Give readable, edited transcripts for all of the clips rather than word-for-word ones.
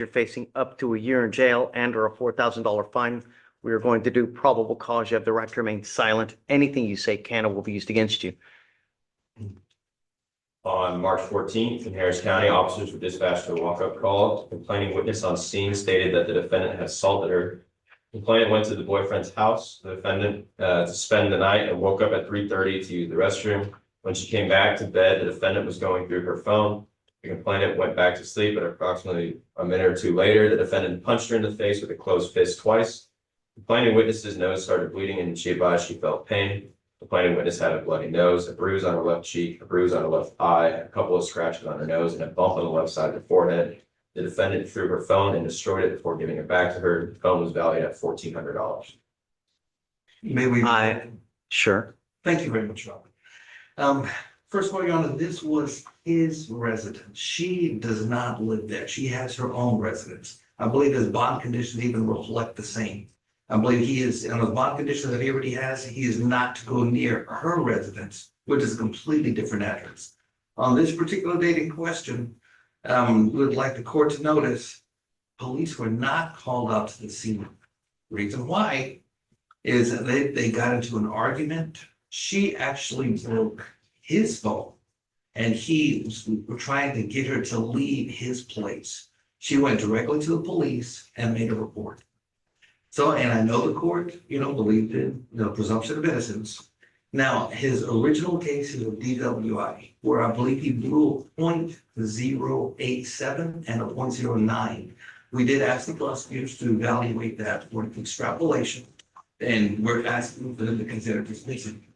you're facing up to a year in jail and or a $4,000 fine. We are going to do probable cause. You have the right to remain silent. Anything you say can or will be used against you. On March 14th in Harris County, officers were dispatched to a walk-up call. The complaining witness on scene stated that the defendant had assaulted her. The complainant went to the boyfriend's house, the defendant, to spend the night and woke up at 3:30 to use the restroom. When she came back to bed, the defendant was going through her phone. The complainant went back to sleep, but approximately a minute or two later, the defendant punched her in the face with a closed fist twice. The complaining witness's nose started bleeding and she advised she felt pain. The complaining witness had a bloody nose, a bruise on her left cheek, a bruise on her left eye, a couple of scratches on her nose, and a bump on the left side of her forehead. The defendant threw her phone and destroyed it before giving it back to her. The phone was valued at $1,400. May we? Sure. Thank you very much, Robert. First of all, Your Honor, this was his residence. She does not live there. She has her own residence. I believe his bond conditions even reflect the same. I believe he is, on the bond conditions that he already has, he is not to go near her residence, which is a completely different address. On this particular date in question, we would like the court to notice police were not called out to the scene. Reason why is that they got into an argument. She actually broke his phone and he was trying to get her to leave his place. She went directly to the police and made a report. So, and I know the court, believed in the presumption of innocence. Now, his original case is a DWI, where I believe he blew a .087 and a .09. We did ask the prosecutors to evaluate that for extrapolation, and we're asking for them to consider dismissing.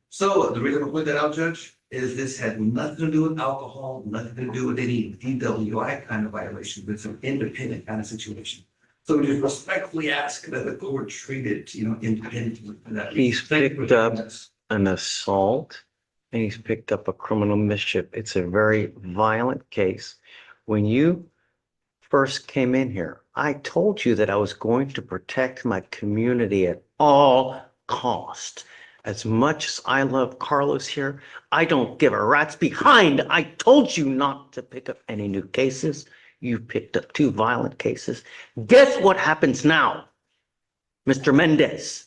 So the reason I put that out, Judge, is this had nothing to do with alcohol, nothing to do with any DWI kind of violation, but it's an independent kind of situation. So we just respectfully ask that the court treat it, independently for that. He's picked up an assault and he's picked up a criminal mischief. It's a very violent case. When you first came in here, I told you that I was going to protect my community at all costs. As much as I love Carlos here, I don't give a rat's behind. I told you not to pick up any new cases. You picked up 2 violent cases. Guess what happens now, Mr. Mendez?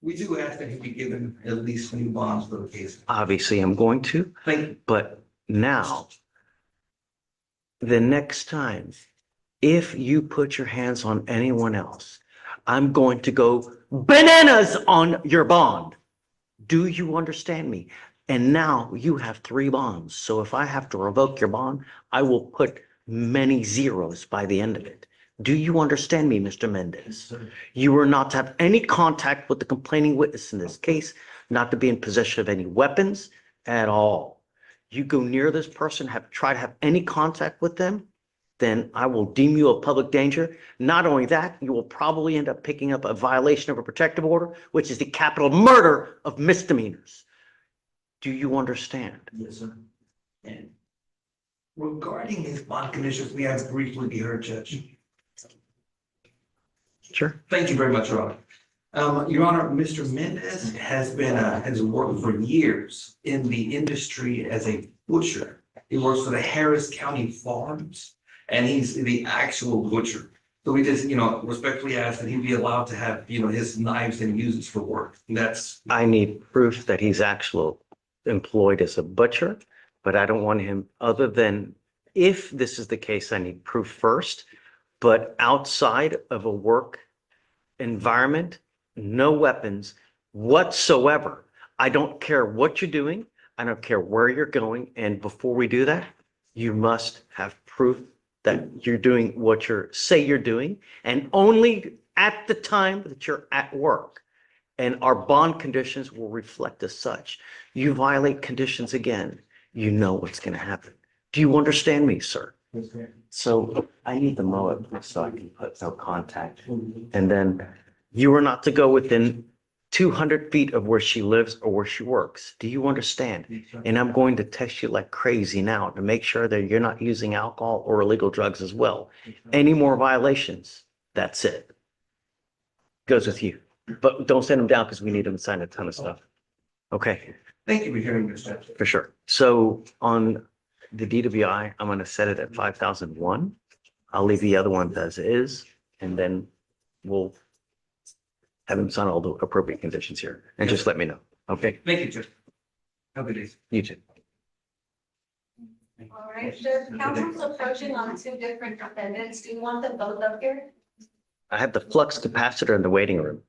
We do ask that he be given at least new bonds for the case. Obviously, I'm going to, Thank you. but now, the next time, if you put your hands on anyone else, I'm going to go bananas on your bond. Do you understand me? And now you have 3 bonds. So if I have to revoke your bond, I will put many zeros by the end of it. Do you understand me, Mr. Mendez? You are not to have any contact with the complaining witness in this case, not to be in possession of any weapons at all. You go near this person, try to have any contact with them, then I will deem you a public danger. Not only that, you will probably end up picking up a violation of a protective order, which is the capital murder of misdemeanors. Do you understand? Yes, sir. And regarding his bond conditions, we have briefly be heard, Judge. Sure. Thank you very much, Your Honor. Your Honor, Mr. Mendez has worked for years in the industry as a butcher. He works for the Harris County Farms, and he's the actual butcher. So we just, respectfully ask that he be allowed to have, his knives that he uses for work. I need proof that he's actually employed as a butcher, but I don't want him, other than if this is the case, I need proof first. But outside of a work environment, no weapons whatsoever. I don't care what you're doing. I don't care where you're going. And before we do that, you must have proof that you're doing what you're doing, and only at the time that you're at work. And our bond conditions will reflect as such. You violate conditions again, you know what's going to happen. Do you understand me, sir? So I need the mower so I can put no contact. And then you are not to go within 200 feet of where she lives or where she works. Do you understand? And I'm going to test you like crazy now to make sure that you're not using alcohol or illegal drugs as well. Any more violations, that's it. Goes with you. But don't send them down because we need them to sign a ton of stuff. Okay, Thank you for hearing this, Judge. for sure. So on the DWI, I'm gonna set it at 5,001. I'll leave the other ones as is, and then we'll have him sign all the appropriate conditions here, and just let me know, okay? Thank you, Judge. Have a good day. You too. All right, the council's approaching on two different defendants. Do you want them both up here? I have the flux capacitor in the waiting room.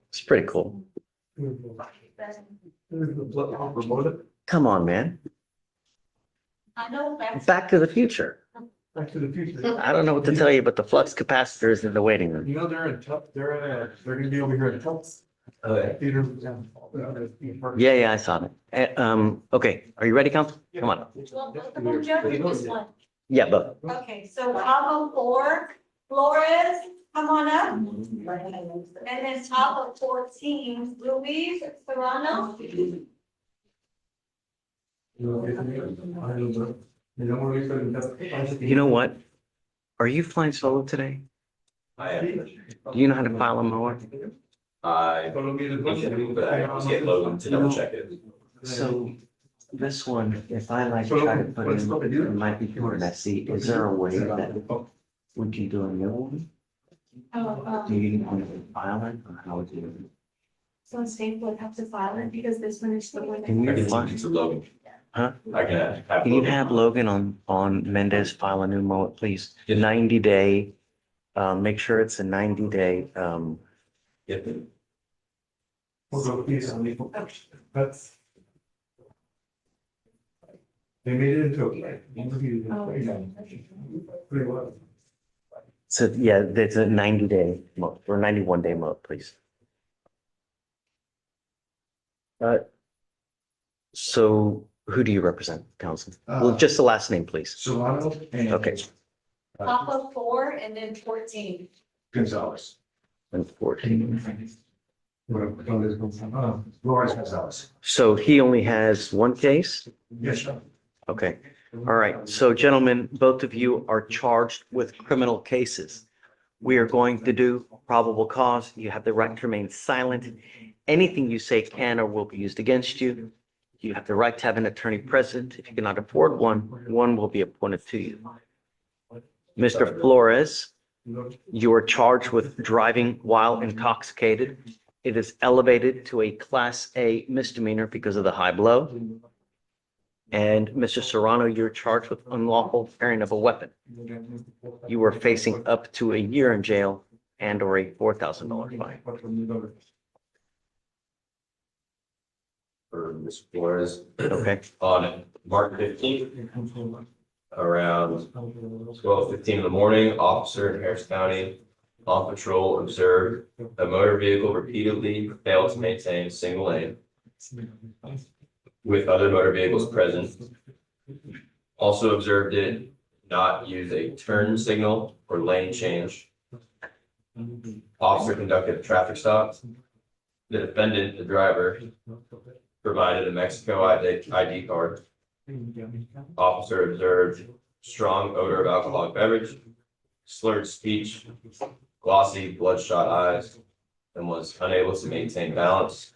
It's pretty cool. Come on, man. I know that's. Back to the future. Back to the future. I don't know what to tell you, but the flux capacitor is in the waiting room. You know, they're gonna be over here at Tufts. Okay. Theater. Yeah, I saw that. Okay, are you ready, counsel? Come on. Well, both of them, Joe, or just one? Yeah, but Okay, so top of 4, Flores, come on up. And then top of 14, Luis Serrano. you know what? Are you flying solo today? I am. Do you know how to file a mower? I, but I always get Logan to double check it. So this one, if I like try to put in, it might be too messy. Is there a way that we can do a new one? Do you want to file it or how would you? So state would have to file it because this one is the one. Can I you can file? teach it to Logan. Huh? I can have. Can you Logan. have Logan on Mendez file a new mower, please? Yes. 90-day, make sure it's a 90-day, Get the- That's. They made it into a interview. Pretty well. so yeah, there's a 90-day mode or 91-day mode, please. So who do you represent, counsel? Well, just the last name, please. Solano and. Okay. Top of 4 and then 14. Gonzalez. And 14. Flores Gonzalez. So he only has one case? Yes, sir. Okay. All right. So gentlemen, both of you are charged with criminal cases. We are going to do probable cause. You have the right to remain silent. Anything you say can or will be used against you. You have the right to have an attorney present. If you cannot afford one, one will be appointed to you. Mr. Flores, you are charged with driving while intoxicated. It is elevated to a Class A misdemeanor because of the high blow. And Mr. Serrano, you're charged with unlawful carrying of a weapon. You are facing up to a year in jail and or a $4,000 fine. For Mr. Flores, Okay? on March 15th, around 12:15 in the morning, officer in Harris County on patrol observed a motor vehicle repeatedly failed to maintain single lane with other motor vehicles present. Also observed it not use a turn signal or lane change. Officer conducted a traffic stop. The defendant, the driver, provided a Mexico ID card. Officer observed strong odor of alcoholic beverage, slurred speech, glossy, bloodshot eyes, and was unable to maintain balance.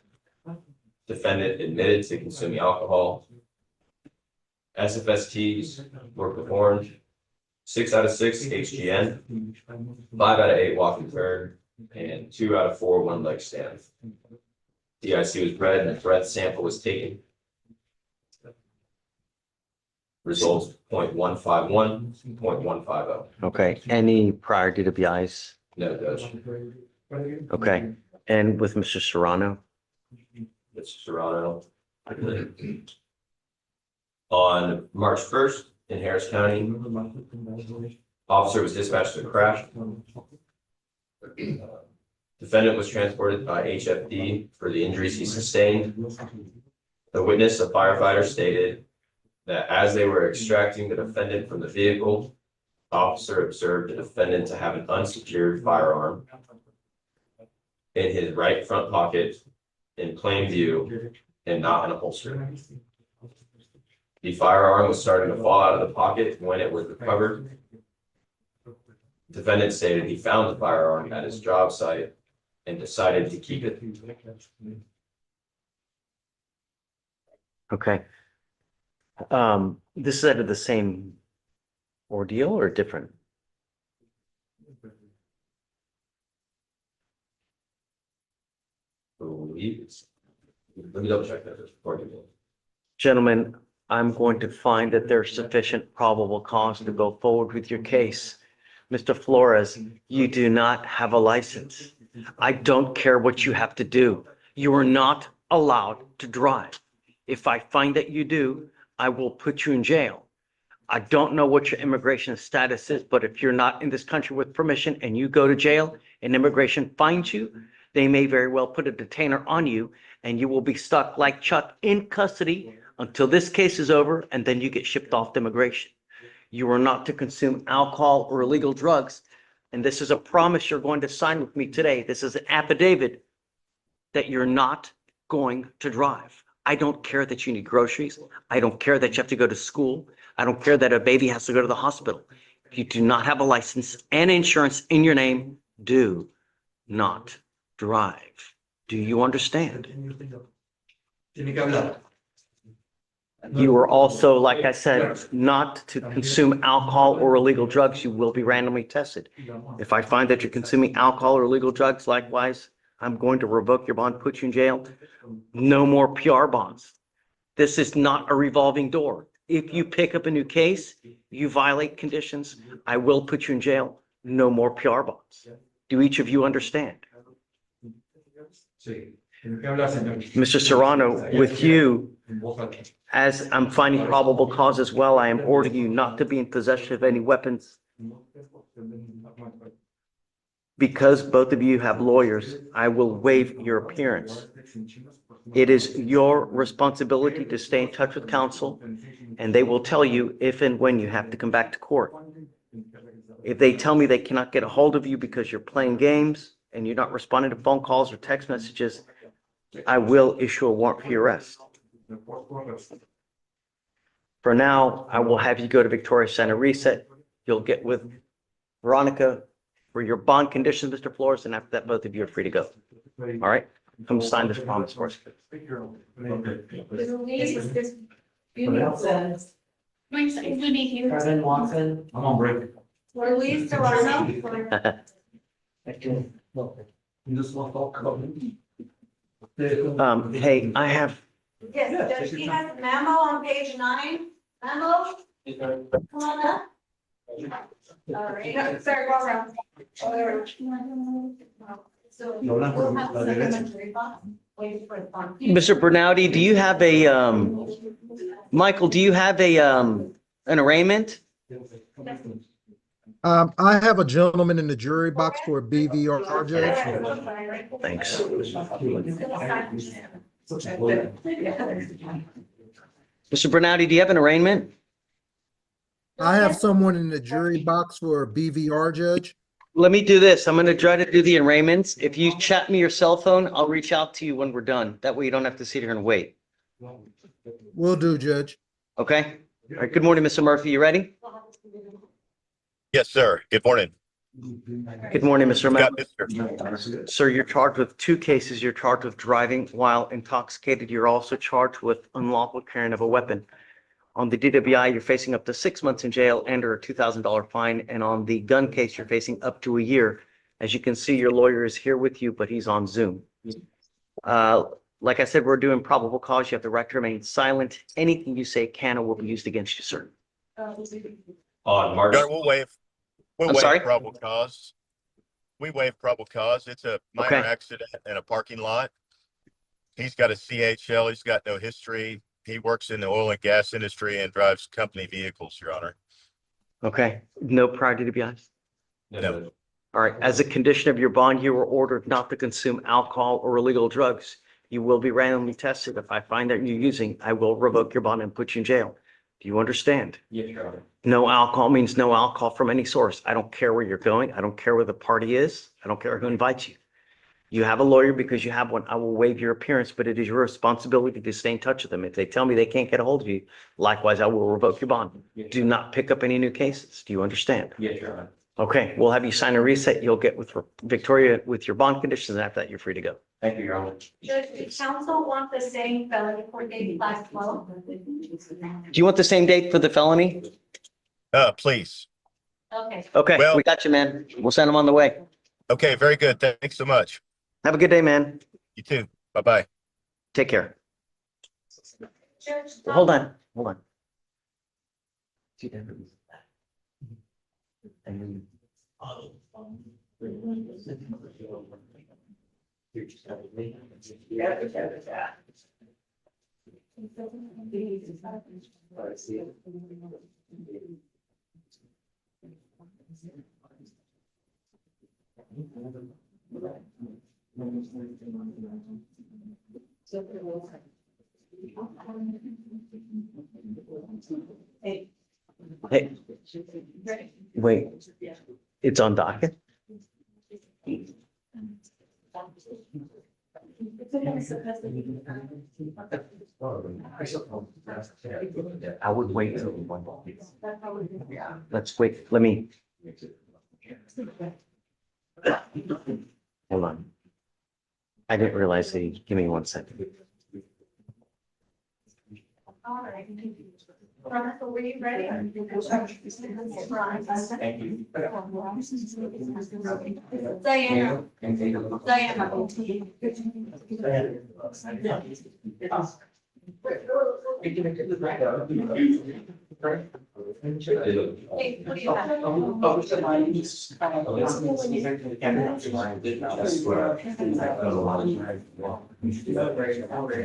Defendant admitted to consuming alcohol. SFSTs were performed. 6 out of 6 HGN, 5 out of 8 walk and turn, and 2 out of 4 one leg stand. DIC was read and a breath sample was taken. Results 0.151, 0.150. Okay. Any prior DWIs? No, Judge. Okay. And with Mr. Serrano? Mr. Serrano. On March 1st in Harris County, officer was dispatched to a crash. Defendant was transported by HFD for the injuries he sustained. The witness, a firefighter, stated that as they were extracting the defendant from the vehicle, officer observed the defendant to have an unsecured firearm in his right front pocket in plain view and not in a holster. The firearm was starting to fall out of the pocket when it was recovered. Defendant stated he found the firearm at his job site and decided to keep it. Okay. This is out of the same ordeal or different? Let me double check that before you. Gentlemen, I'm going to find that there's sufficient probable cause to go forward with your case. Mr. Flores, you do not have a license. I don't care what you have to do. You are not allowed to drive. If I find that you do, I will put you in jail. I don't know what your immigration status is, but if you're not in this country with permission and you go to jail and immigration finds you, they may very well put a detainer on you and you will be stuck like Chuck in custody until this case is over and then you get shipped off to immigration. You are not to consume alcohol or illegal drugs. And this is a promise you're going to sign with me today. This is an affidavit that you're not going to drive. I don't care that you need groceries. I don't care that you have to go to school. I don't care that a baby has to go to the hospital. If you do not have a license and insurance in your name, do not drive. Do you understand? You are also, like I said, not to consume alcohol or illegal drugs. You will be randomly tested. If I find that you're consuming alcohol or illegal drugs, likewise, I'm going to revoke your bond, put you in jail. No more PR bonds. This is not a revolving door. If you pick up a new case, you violate conditions, I will put you in jail. No more PR bonds. Do each of you understand? Mr. Serrano, with you, as I'm finding probable cause as well, I am ordering you not to be in possession of any weapons. Because both of you have lawyers, I will waive your appearance. It is your responsibility to stay in touch with counsel, and they will tell you if and when you have to come back to court. If they tell me they cannot get a hold of you because you're playing games and you're not responding to phone calls or text messages, I will issue a warrant for your arrest. For now, I will have you go to Victoria Center Reset. You'll get with Veronica for your bond conditions, Mr. Flores, and after that, both of you are free to go. All right? Come sign this promise for us. President Watson, I'm on break. Release Serrano. Hey, I have, Yes, Judge, he has a memo on page 9. Memo, come on up. All right, no, sorry, go around. So we'll have the secretary box. Wait for the bond. Mr. Bernardi, do you have a, Michael, do you have a, an arraignment? I have a gentleman in the jury box for a BVR judge. Thanks. Mr. Bernardi, do you have an arraignment? I have someone in the jury box for a BVR judge. Let me do this. I'm going to try to do the arraignments. If you chat me your cell phone, I'll reach out to you when we're done. That way you don't have to sit here and wait. Will do, Judge. Okay? All right. Good morning, Mr. Murphy. You ready? Yes, sir. Good morning. Good morning, Mr. Got Murphy. this, sir. Sir, you're charged with 2 cases. You're charged with driving while intoxicated. You're also charged with unlawful carrying of a weapon. On the DWI, you're facing up to 6 months in jail and or a $2,000 fine. And on the gun case, you're facing up to a year. As you can see, your lawyer is here with you, but he's on Zoom. Like I said, we're doing probable cause. You have the right to remain silent. Anything you say can or will be used against you, sir. On March. Sir, we'll I'm waive sorry? probable cause. We waive probable cause. It's a minor Okay. accident in a parking lot. He's got a CHL. He's got no history. He works in the oil and gas industry and drives company vehicles, Your Honor. Okay. No prior DWIs? No. All right. As a condition of your bond, you were ordered not to consume alcohol or illegal drugs. You will be randomly tested. If I find that you're using, I will revoke your bond and put you in jail. Do you understand? Yes, Your Honor. No alcohol means no alcohol from any source. I don't care where you're going. I don't care where the party is. I don't care who invites you. You have a lawyer because you have one. I will waive your appearance, but it is your responsibility to stay in touch with them. If they tell me they can't get a hold of you, likewise, I will revoke your bond. Do not pick up any new cases. Do you understand? Yes, Your Honor. Okay, we'll have you sign a reset. You'll get with Victoria with your bond conditions, and after that, you're free to go. Thank you, Your Honor. Judge, the council want the same felony court date last 12? Do you want the same date for the felony? Please. Okay. Okay, Well- we got you, man. We'll send him on the way. Okay, very good. Thanks so much. Have a good day, man. You too. Bye-bye. Take care. Judge, Hold on, hold on. Hey, wait, it's on docket? I would wait till one. Yeah, let's wait. Let me. Hold on. I didn't realize they, give me 1 second. All right. Veronica, were you ready? Thank you. Diana. Diana. Hey, what do you have?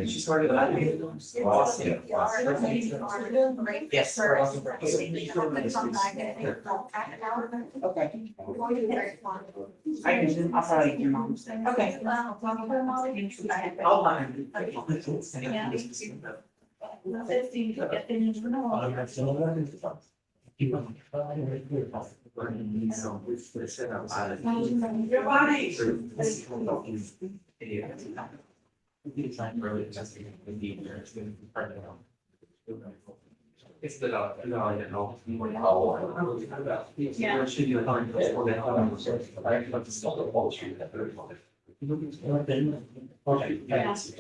She started Yes. Okay. I can, I'll probably your mom. Okay. I'll line. Your body. It's like really just the deep there. It's going to be part of it. It's the no, I don't know. Yeah. Should you find this for the I have to stop the whole street at the okay. Yes.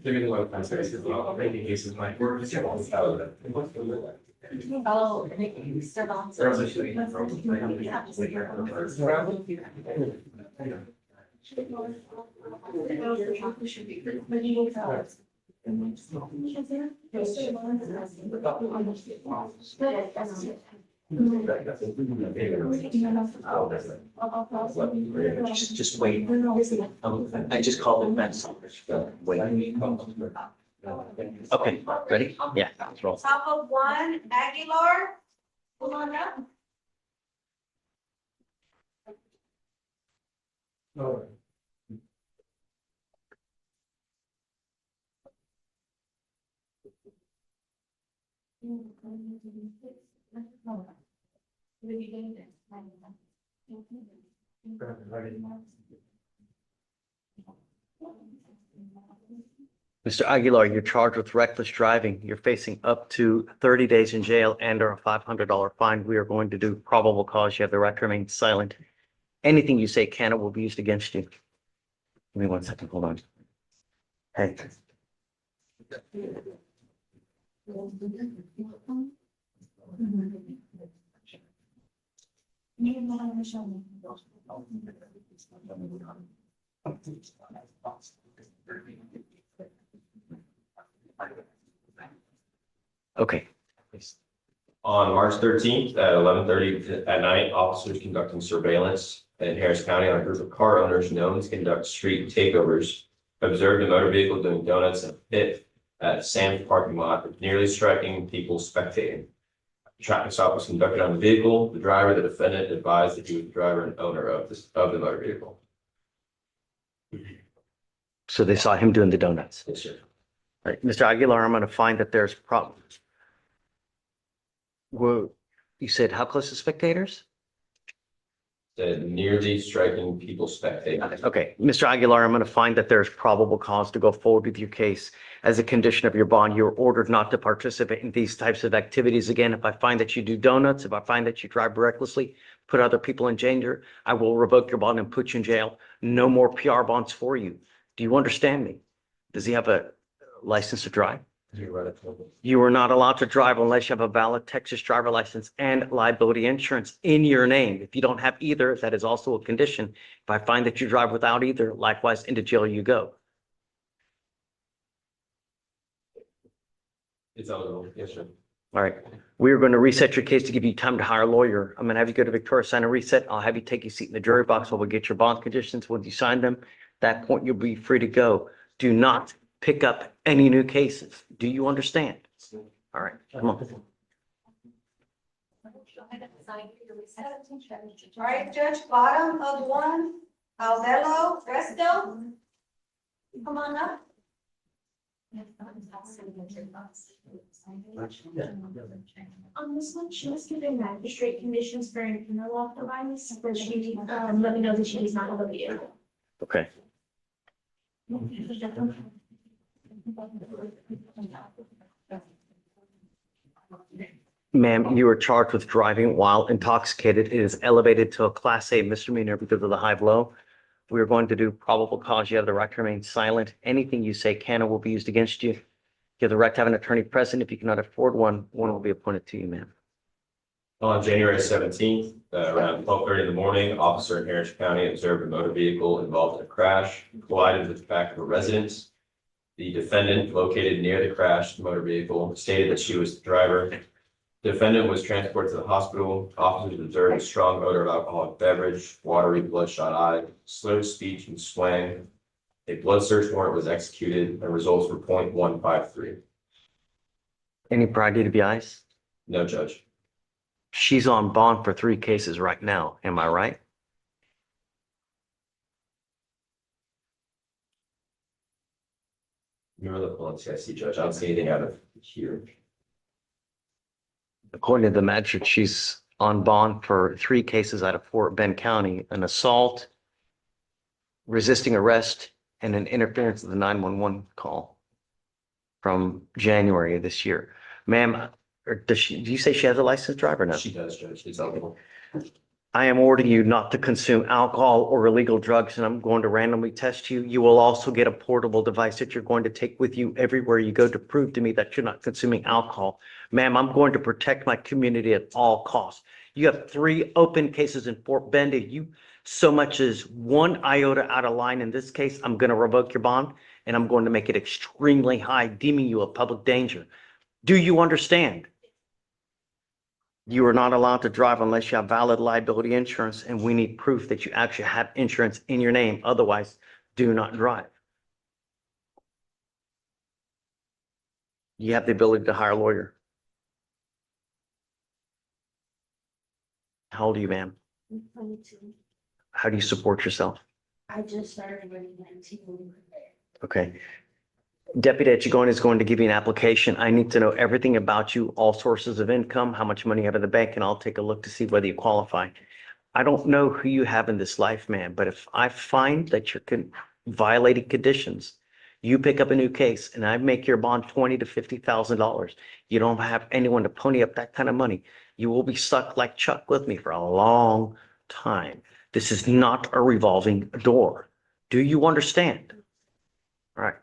They're gonna look nice as well. Maybe cases might work. Oh, still on. Just wait. I just called it back. Wait. Okay, ready? Yeah, let's roll. Top of one, Aguilar. Come on up. Mr. Aguilar, you're charged with reckless driving. You're facing up to 30 days in jail and or a $500 fine. We are going to do probable cause. You have the right to remain silent. Anything you say can or will be used against you. Give me 1 second. Hold on. Hey. Okay. On March 13th at 11:30 at night, officers conducting surveillance in Harris County on a group of car owners known to conduct street takeovers observed a motor vehicle doing donuts in a pit at a Sam's parking lot, nearly striking people spectating. A traffic stop was conducted on the vehicle. The driver, the defendant, advised that he was the driver and owner of the motor vehicle. So they saw him doing the donuts. Yes, sir. All right, Mr. Aguilar, I'm going to find that there's problems. Well, you said how close to spectators? Nearly striking people spectating. Okay, Mr. Aguilar, I'm going to find that there's probable cause to go forward with your case. As a condition of your bond, you're ordered not to participate in these types of activities again. If I find that you do donuts, if I find that you drive recklessly, put other people in danger, I will revoke your bond and put you in jail. No more PR bonds for you. Do you understand me? Does he have a license to drive? You are not allowed to drive unless you have a valid Texas driver license and liability insurance in your name. If you don't have either, that is also a condition. If I find that you drive without either, likewise into jail you go. It's eligible, yes, sir. All right. We are going to reset your case to give you time to hire a lawyer. I'm going to have you go to Victoria, sign a reset. I'll have you take your seat in the jury box while we get your bond conditions. Once you sign them, at that point, you'll be free to go. Do not pick up any new cases. Do you understand? All right, come on. All right, Judge, bottom of one, Alvelo, Resto. Come on up. On this one, she was given magistrate conditions for an interlock device, but she, let me know that she does not have a vehicle. Okay. Ma'am, you are charged with driving while intoxicated. It is elevated to a Class A misdemeanor because of the high blow. We are going to do probable cause. You have the right to remain silent. Anything you say can and will be used against you. You have the right to have an attorney present. If you cannot afford one, one will be appointed to you, ma'am. On January 17th, around 12:30 in the morning, officer in Harris County observed a motor vehicle involved in a crash, collided with the back of a residence. The defendant, located near the crashed motor vehicle, stated that she was the driver. The defendant was transported to the hospital. Officers observed a strong odor of alcoholic beverage, watery, bloodshot eye, slurred speech, and swaying. A blood search warrant was executed and results were .153. Any priority to be ice? No, Judge. She's on bond for 3 cases right now. Am I right? Remember the policy, I see, Judge. I don't see anything out of here. According to the magistrate, she's on bond for 3 cases out of Fort Bend County, an assault, resisting arrest, and an interference with the 911 call from January of this year. Ma'am, or do you say she has a licensed driver now? She does, Judge. It's eligible. I am ordering you not to consume alcohol or illegal drugs, and I'm going to randomly test you. You will also get a portable device that you're going to take with you everywhere you go to prove to me that you're not consuming alcohol. Ma'am, I'm going to protect my community at all costs. You have 3 open cases in Fort Bend. If you so much as 1 iota out of line in this case, I'm going to revoke your bond, and I'm going to make it extremely high, deeming you a public danger. Do you understand? You are not allowed to drive unless you have valid liability insurance, and we need proof that you actually have insurance in your name. Otherwise, do not drive. You have the ability to hire a lawyer. How old are you, ma'am? I'm 22. How do you support yourself? I just started working 19. Okay. Deputy Etchigon is going to give you an application. I need to know everything about you, all sources of income, how much money you have in the bank, and I'll take a look to see whether you qualify. I don't know who you have in this life, man, but if I find that you're violating conditions, you pick up a new case and I make your bond $20,000 to $50,000. You don't have anyone to pony up that kind of money. You will be stuck like Chuck with me for a long time. This is not a revolving door. Do you understand? All right.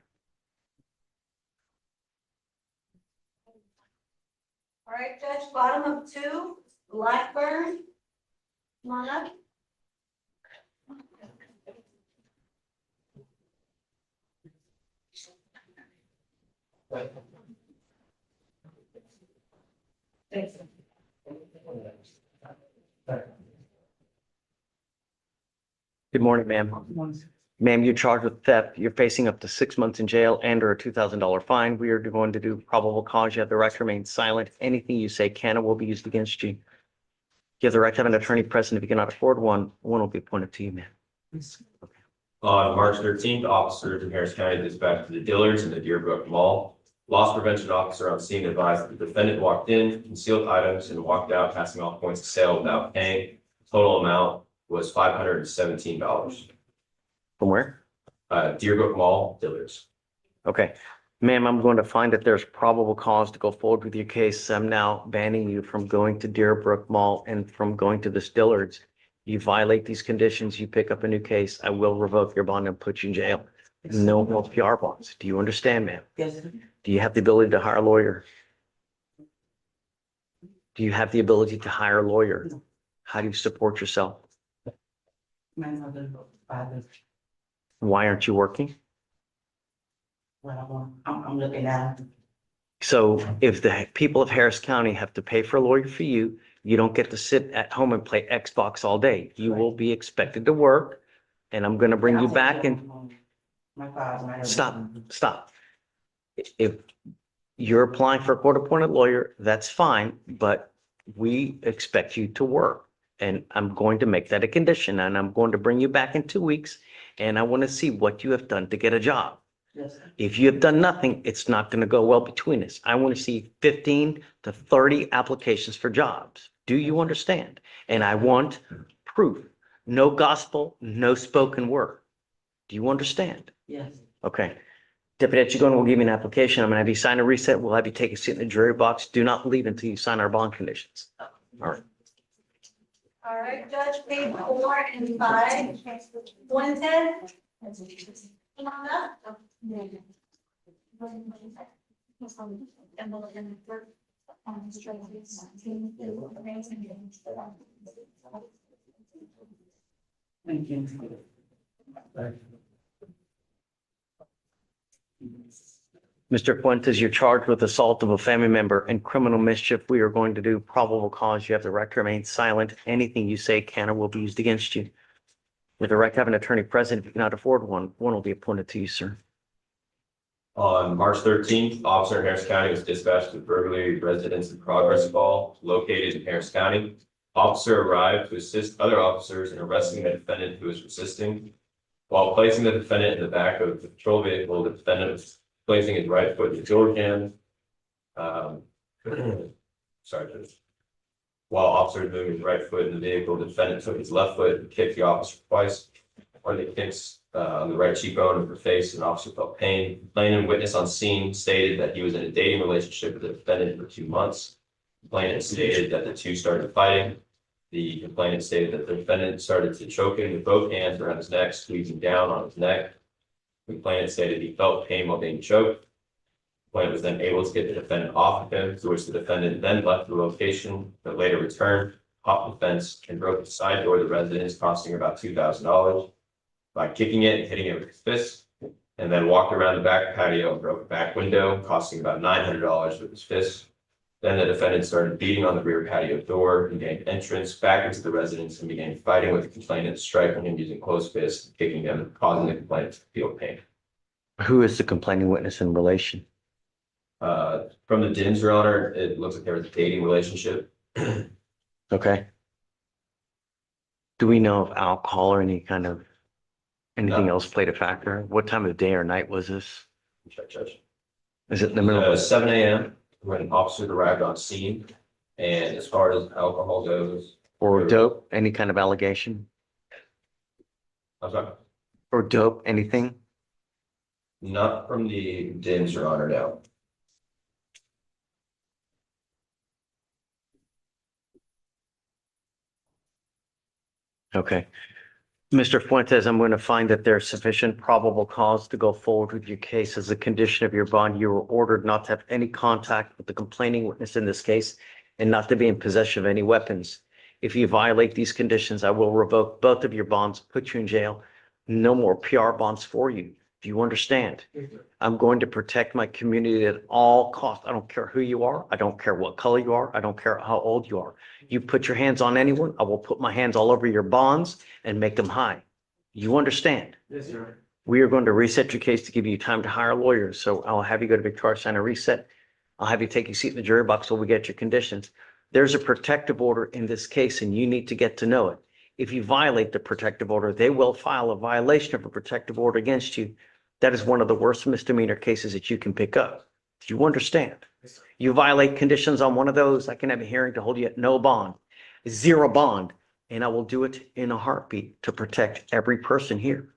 All right, Judge, bottom of 2, Blackburn. Come on up. Good morning, ma'am. Ma'am, you're charged with theft. You're facing up to 6 months in jail and or a $2,000 fine. We are going to do probable cause. You have the right to remain silent. Anything you say can or will be used against you. You have the right to have an attorney present. If you cannot afford one, one will be appointed to you, ma'am. On March 13th, officers in Harris County dispatched to the Dillards in the Deerbrook Mall. Loss prevention officer on scene advised that the defendant walked in, concealed items, and walked out, passing off points of sale without paying. Total amount was $517. From where? Deerbrook Mall, Dillards. Okay. Ma'am, I'm going to find that there's probable cause to go forward with your case. I'm now banning you from going to Deerbrook Mall and from going to the Dillards. You violate these conditions, you pick up a new case, I will revoke your bond and put you in jail. No more PR bonds. Do you understand, ma'am? Yes, Do you have the ability to hire a lawyer? Do you have the ability to hire a lawyer? How do you support yourself? my mother, father, Why aren't you working? well, I'm looking at. So if the people of Harris County have to pay for a lawyer for you, you don't get to sit at home and play Xbox all day. You will be expected to work. And I'm going to bring you back and My father, my. stop. If you're applying for a court-appointed lawyer, that's fine, but we expect you to work. And I'm going to make that a condition, and I'm going to bring you back in 2 weeks, and I want to see what you have done to get a job. Yes, sir. If you have done nothing, it's not going to go well between us. I want to see 15 to 30 applications for jobs. Do you understand? And I want proof. No gospel, no spoken word. Do you understand? Yes. Okay. Deputy Etchigon will give you an application. I'm going to have you sign a reset. We'll have you take a seat in the jury box. Do not leave until you sign our bond conditions. All right. All right, Judge, page 4 and 5, 110. Come on up. Thank you. Mr. Fuentes, you're charged with assault of a family member and criminal mischief. We are going to do probable cause. You have the right to remain silent. Anything you say can or will be used against you. You have the right to have an attorney present. If you cannot afford one, one will be appointed to you, sir. On March 13th, officer in Harris County was dispatched to burglary residence in progress call located in Harris County. Officer arrived to assist other officers in arresting the defendant who was resisting. While placing the defendant in the back of the patrol vehicle, the defendant was placing his right foot in the door jam. Sorry. While officer moving his right foot in the vehicle, the defendant took his left foot and kicked the officer twice. One of the kicks on the right cheekbone of her face, and officer felt pain. Complainant witness on scene stated that he was in a dating relationship with the defendant for 2 months. Complainant stated that the two started fighting. The complainant stated that the defendant started to choke him with both hands around his neck, squeezing down on his neck. The complainant stated he felt pain while being choked. The complainant was then able to get the defendant off of him, to which the defendant then left the location, but later returned, hopped the fence, and broke the side door of the residence, costing about $2,000 by kicking it and hitting it with his fist, and then walked around the back patio and broke a back window, costing about $900 with his fist. Then the defendant started beating on the rear patio door and gained entrance back into the residence and began fighting with the complainant, striking him using closed fists and kicking him, causing the complainant to feel pain. Who is the complaining witness in relation? From the DINs, Your Honor, it looks like there was a dating relationship. Okay. Do we know if alcohol or anything No. else played a factor? What time of day or night was this? Check, Judge. Is it in the middle of 7 a.m. when officers arrived on scene, and as far as alcohol goes, or dope? Any kind of allegation? I'm sorry, Or dope, anything? not from the DINs, Your Honor, no. Okay. Mr. Fuentes, I'm going to find that there's sufficient probable cause to go forward with your case as a condition of your bond. You were ordered not to have any contact with the complaining witness in this case and not to be in possession of any weapons. If you violate these conditions, I will revoke both of your bonds, put you in jail. No more PR bonds for you. Do you understand? I'm going to protect my community at all costs. I don't care who you are. I don't care what color you are. I don't care how old you are. You put your hands on anyone, I will put my hands all over your bonds and make them high. You understand? Yes, sir. We are going to reset your case to give you time to hire lawyers. So I'll have you go to Victoria, sign a reset. I'll have you take a seat in the jury box while we get your conditions. There's a protective order in this case and you need to get to know it. If you violate the protective order, they will file a violation of a protective order against you. That is one of the worst misdemeanor cases that you can pick up. Do you understand? You violate conditions on one of those, I can have a hearing to hold you at no bond, 0 bond, and I will do it in a heartbeat to protect every person here.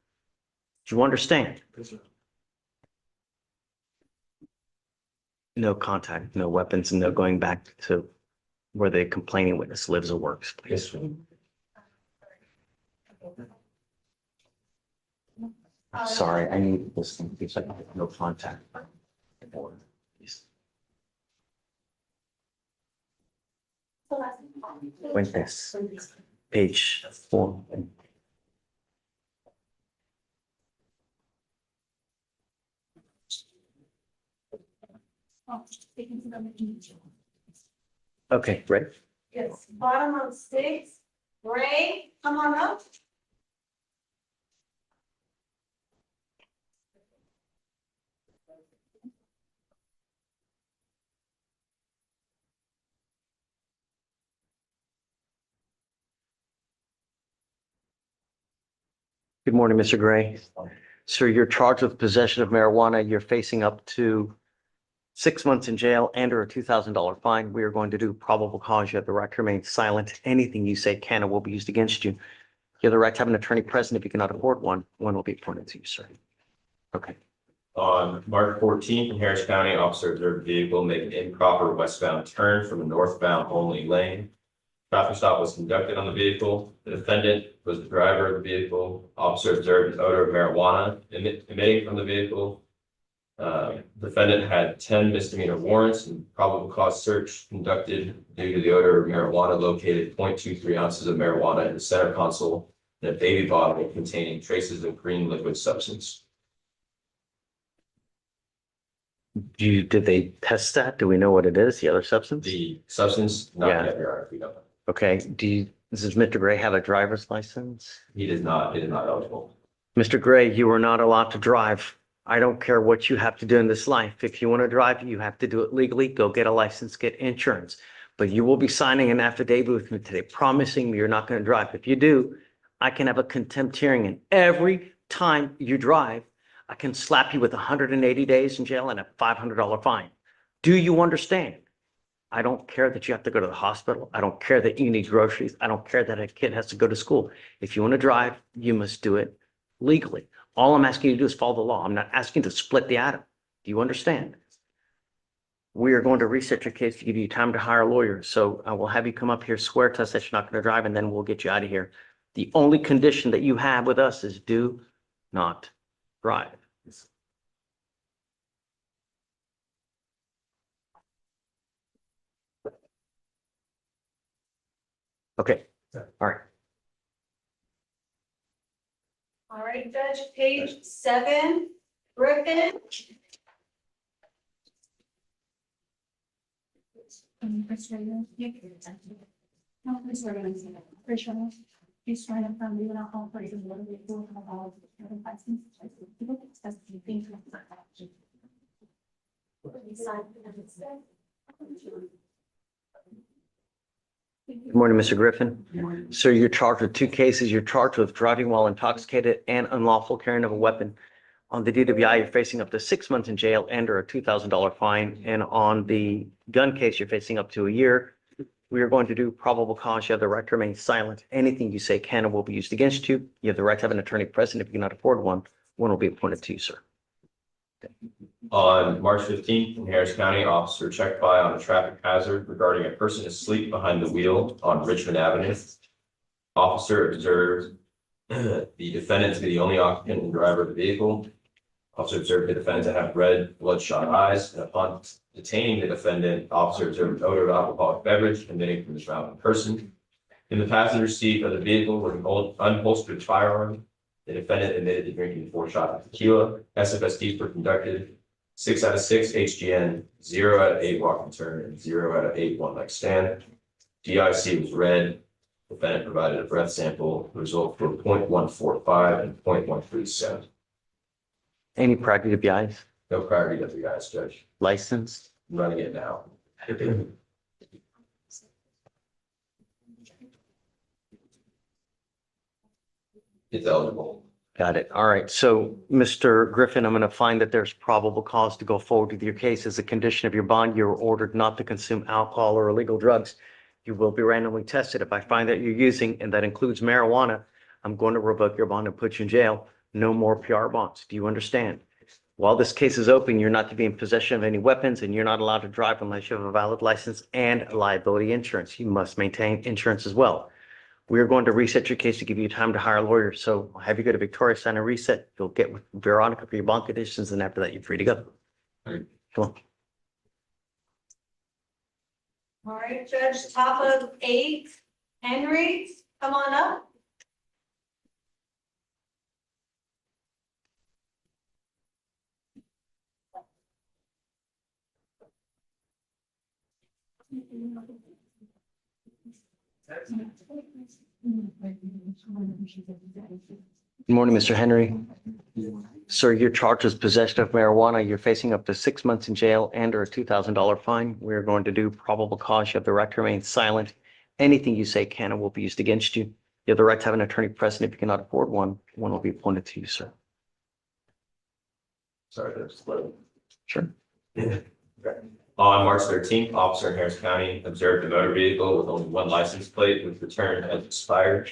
Do you understand? Yes, sir. No contact, no weapons, and no going back to where the complaining witness lives or works, Yes, please. sir. Sorry, I need this thing, because I have no contact. Witness, page 4. Okay, ready? Yes, bottom of 6, Ray, come on up. Good morning, Mr. Gray. Sir, you're charged with possession of marijuana. You're facing up to 6 months in jail and or a $2,000 fine. We are going to do probable cause. You have the right to remain silent. Anything you say can and will be used against you. You have the right to have an attorney present. If you cannot afford one, one will be appointed to you, sir. Okay. On March 14th in Harris County, officer observed a vehicle make an improper westbound turn from a northbound only lane. Traffic stop was conducted on the vehicle. The defendant was the driver of the vehicle. Officer observed an odor of marijuana emitting from the vehicle. Defendant had 10 misdemeanor warrants and probable cause search conducted due to the odor of marijuana, located 0.23 ounces of marijuana in the center console and a baby bottle containing traces of green liquid substance. Did they test that? Do we know what it is? The other substance? The substance, not Yeah. yet, Your Honor, we don't know. Okay. Does Mr. Gray have a driver's license? He is not eligible. Mr. Gray, you are not allowed to drive. I don't care what you have to do in this life. If you want to drive, you have to do it legally. Go get a license, get insurance. But you will be signing an affidavit with me today, promising me you're not going to drive. If you do, I can have a contempt hearing, and every time you drive, I can slap you with 180 days in jail and a $500 fine. Do you understand? I don't care that you have to go to the hospital. I don't care that you need groceries. I don't care that a kid has to go to school. If you want to drive, you must do it legally. All I'm asking you to do is follow the law. I'm not asking to split the atom. Do you understand? We are going to research your case to give you time to hire a lawyer. So I will have you come up here, swear to us that you're not going to drive, and then we'll get you out of here. The only condition that you have with us is do not drive. Okay, all right. All right, Judge, page 7, Griffin. Good morning, Mr. Griffin. Sir, you're charged with 2 cases. You're charged with driving while intoxicated and unlawful carrying of a weapon. On the DWI, you're facing up to 6 months in jail and or a $2,000 fine. And on the gun case, you're facing up to a year. We are going to do probable cause. You have the right to remain silent. Anything you say can and will be used against you. You have the right to have an attorney present. If you cannot afford one, one will be appointed to you, sir. On March 15th in Harris County, officer checked by on a traffic hazard regarding a person asleep behind the wheel on Richmond Avenue. Officer observed the defendant to be the only occupant and driver of the vehicle. Officer observed the defendant to have red bloodshot eyes, and upon detaining the defendant, officer observed odor of alcoholic beverage emitting from the surrounding person. In the passenger seat of the vehicle was an unholstered firearm. The defendant admitted to drinking 4 shots of tequila. SFSDs were conducted. 6 out of 6 HGN, 0 out of 8 walk and turn, and 0 out of 8 one-leg stand. GIC was red. Defendant provided a breath sample. The result were 0.145 and 0.137. Any prior DWIs? No prior DWIs, Judge. Licensed? I'm running it now. It's eligible. Got it. All right. So, Mr. Griffin, I'm going to find that there's probable cause to go forward with your case. As a condition of your bond, you're ordered not to consume alcohol or illegal drugs. You will be randomly tested. If I find that you're using, and that includes marijuana, I'm going to revoke your bond and put you in jail. No more PR bonds. Do you understand? While this case is open, you're not to be in possession of any weapons and you're not allowed to drive unless you have a valid license and liability insurance. You must maintain insurance as well. We are going to reset your case to give you time to hire a lawyer. So I'll have you go to Victoria, sign a reset. You'll get with Veronica for your bond conditions, and after that, you're free to go. Come on. All right, Judge, top of 8, Henry, come on up. Good morning, Mr. Henry. Sir, you're charged with possession of marijuana. You're facing up to 6 months in jail and or a $2,000 fine. We're going to do probable cause. You have the right to remain silent. Anything you say can and will be used against you. You have the right to have an attorney present. If you cannot afford one, one will be appointed to you, sir. Sorry, that's slow. Sure. On March 13th, officer in Harris County observed a motor vehicle with only one license plate, which returned as expired.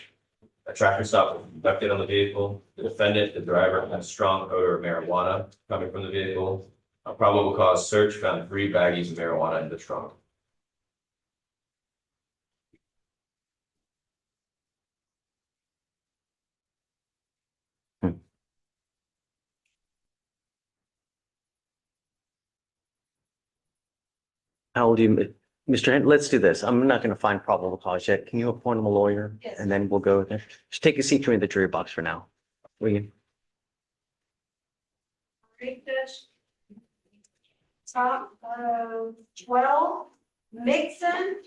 A traffic stop was conducted on the vehicle. The defendant, the driver, had a strong odor of marijuana coming from the vehicle. A probable cause search found 3 baggies of marijuana in the trunk. How old are you, Mr. Henry? Let's do this. I'm not going to find probable cause yet. Can you appoint him a lawyer? Yes. And then we'll go there. Just take a seat for me in the jury box for now. Will you? All right, Judge. Top of 12, Mixon.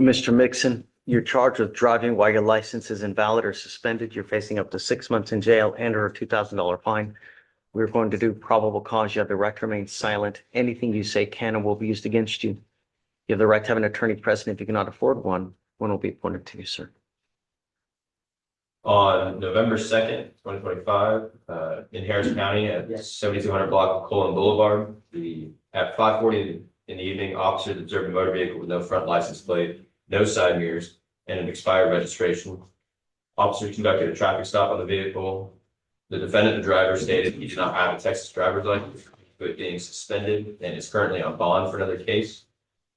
Mr. Mixon, you're charged with driving while your license is invalid or suspended. You're facing up to 6 months in jail and or a $2,000 fine. We're going to do probable cause. You have the right to remain silent. Anything you say can and will be used against you. You have the right to have an attorney present. If you cannot afford one, one will be appointed to you, sir. On November 2nd, 2025, in Harris County at 7200 block of Colon Boulevard, at 5:40 in the evening, officers observed a motor vehicle with no front license plate, no side mirrors, and an expired registration. Officers conducted a traffic stop on the vehicle. The defendant, the driver, stated he did not have a Texas driver's license, but being suspended and is currently on bond for another case.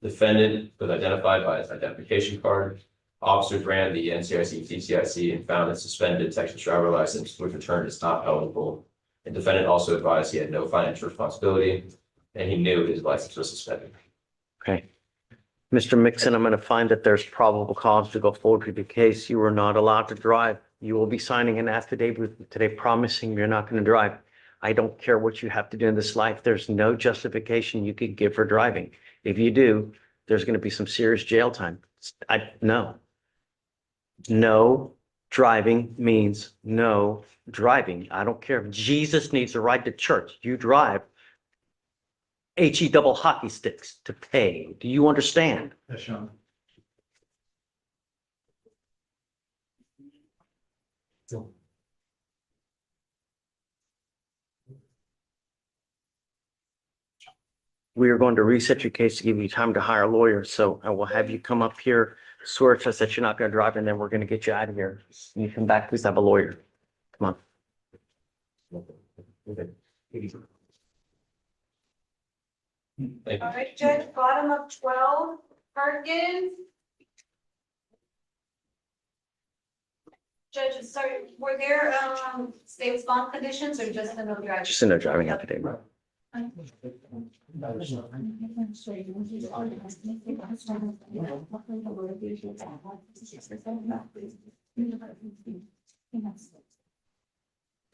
The defendant was identified by his identification card. Officers ran the NCIC, TCIC, and found a suspended Texas driver license, which returned as not eligible. The defendant also advised he had no financial responsibility, and he knew his license was suspended. Okay. Mr. Mixon, I'm going to find that there's probable cause to go forward with the case. You are not allowed to drive. You will be signing an affidavit today promising you're not going to drive. I don't care what you have to do in this life. There's no justification you could give for driving. If you do, there's going to be some serious jail time. No driving means no driving. I don't care if Jesus needs to ride to church. You drive HE double hockey sticks to pay. Do you understand? Yes, Sean. We are going to reset your case to give you time to hire a lawyer. So I will have you come up here, swear to us that you're not going to drive, and then we're going to get you out of here. When you come back, please have a lawyer. Come on. Thank you. All right, Judge, bottom of 12, Perkins. Judge, sorry, were there state bond conditions or just a no drive? Just a no driving affidavit. Good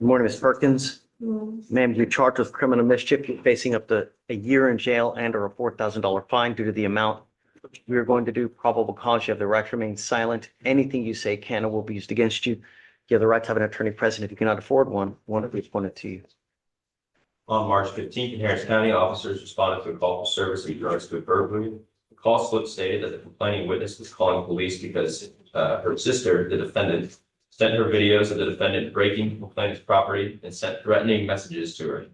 morning, Ms. Perkins. Ma'am, you're charged with criminal mischief. You're facing up to a year in jail and or a $4,000 fine due to the amount. We are going to do probable cause. You have the right to remain silent. Anything you say can or will be used against you. You have the right to have an attorney present. If you cannot afford one, one will be appointed to you. On March 15th in Harris County, officers responded to a call for service in regards to a burglary. Call slip stated that the complaining witness was calling police because her sister, the defendant, sent her videos of the defendant breaking complainant's property and sent threatening messages to her.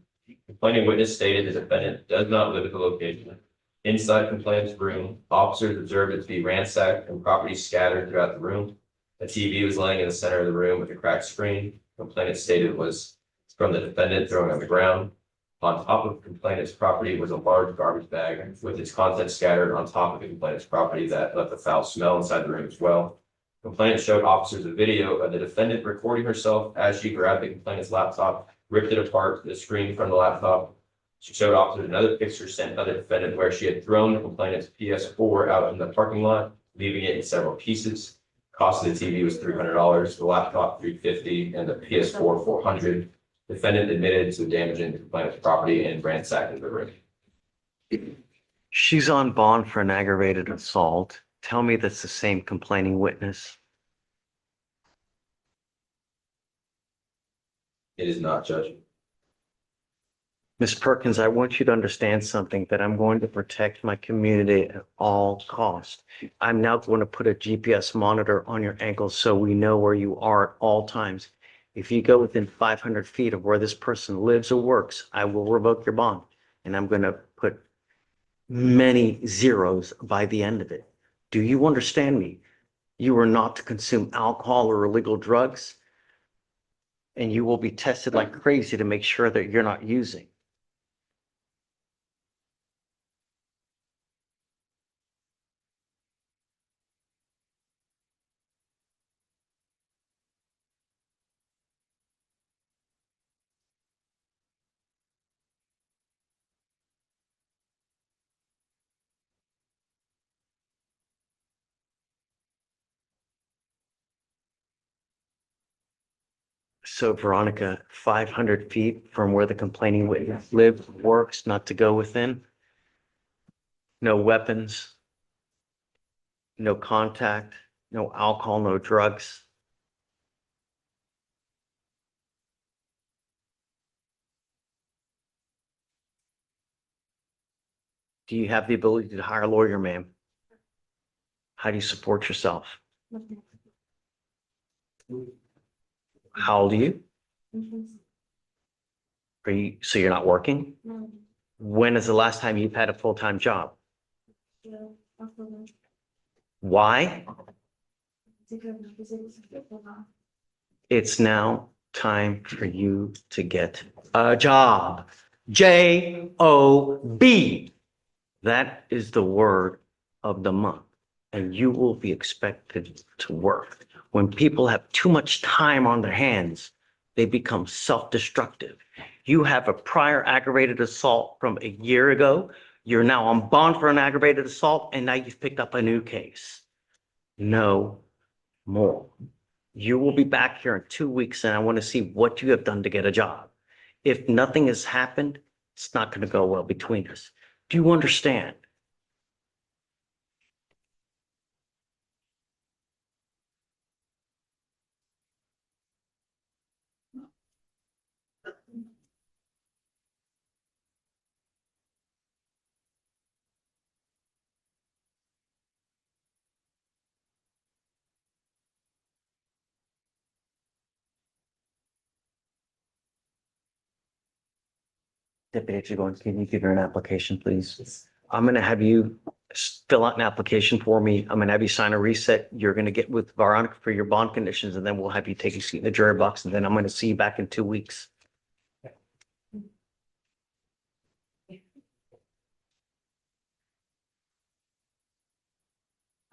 Complaining witness stated the defendant does not live at the location. Inside complainant's room, officers observed it to be ransacked and property scattered throughout the room. A TV was laying in the center of the room with a cracked screen. Complainant stated it was from the defendant throwing on the ground. On top of complainant's property was a large garbage bag with its contents scattered on top of the complainant's property that left a foul smell inside the room as well. Complainant showed officers a video of the defendant recording herself as she grabbed the complainant's laptop, ripped it apart, the screen from the laptop. She showed officers another picture sent by the defendant where she had thrown the complainant's PS4 out in the parking lot, leaving it in several pieces. Cost of the TV was $300, the laptop $350, and the PS4 $400. Defendant admitted to damaging the complainant's property and ransacking the room. She's on bond for an aggravated assault. Tell me that's the same complaining witness. It is not, Judge. Ms. Perkins, I want you to understand something, that I'm going to protect my community at all costs. I'm now going to put a GPS monitor on your ankles so we know where you are at all times. If you go within 500 feet of where this person lives or works, I will revoke your bond. And I'm going to put many zeros by the end of it. Do you understand me? You are not to consume alcohol or illegal drugs, and you will be tested like crazy to make sure that you're not using. So Veronica, 500 feet from where the complaining witness lives, works, not to go within. No weapons, no contact, no alcohol, no drugs. Do you have the ability to hire a lawyer, ma'am? How do you support yourself? How old are you? Are you, so you're not working? When is the last time you've had a full-time job? Why? It's now time for you to get a job. J-O-B. That is the word of the month, and you will be expected to work. When people have too much time on their hands, they become self-destructive. You have a prior aggravated assault from a year ago. You're now on bond for an aggravated assault, and now you've picked up a new case. No more. You will be back here in 2 weeks, and I want to see what you have done to get a job. If nothing has happened, it's not going to go well between us. Do you understand? Deputy Agent, can you give her an application, please? I'm going to have you fill out an application for me. I'm going to have you sign a reset. You're going to get with Veronica for your bond conditions, and then we'll have you take a seat in the jury box, and then I'm going to see you back in 2 weeks.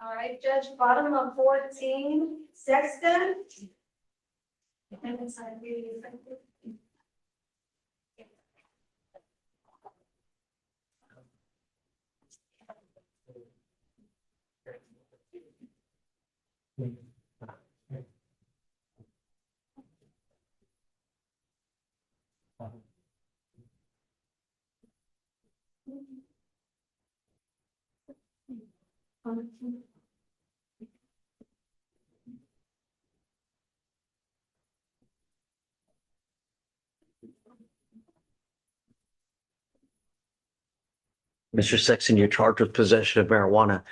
All right, Judge, bottom of 14, Sexton. And inside really effective. Mr. Sexton, you're charged with possession of marijuana.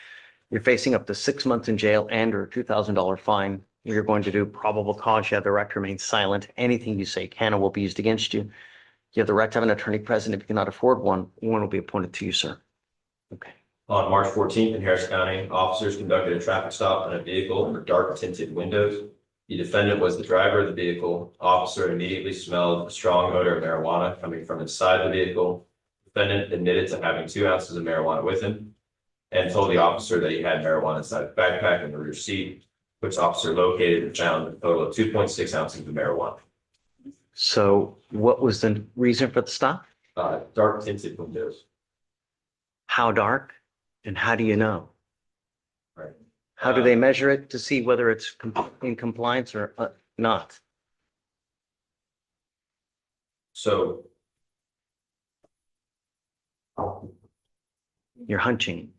You're facing up to 6 months in jail and or $2,000 fine. You're going to do probable cause. You have the right to remain silent. Anything you say can or will be used against you. You have the right to have an attorney present. If you cannot afford one, one will be appointed to you, sir. Okay. On March 14th in Harris County, officers conducted a traffic stop on a vehicle with dark tinted windows. The defendant was the driver of the vehicle. Officer immediately smelled a strong odor of marijuana coming from inside the vehicle. Defendant admitted to having 2 ounces of marijuana with him and told the officer that he had marijuana inside the backpack in the rear seat, which officer located and found a total of 2.6 ounces of marijuana. So what was the reason for the stop? Dark tinted windows. How dark? And how do you know? Right. How do they measure it to see whether it's in compliance or not? So You're hunching.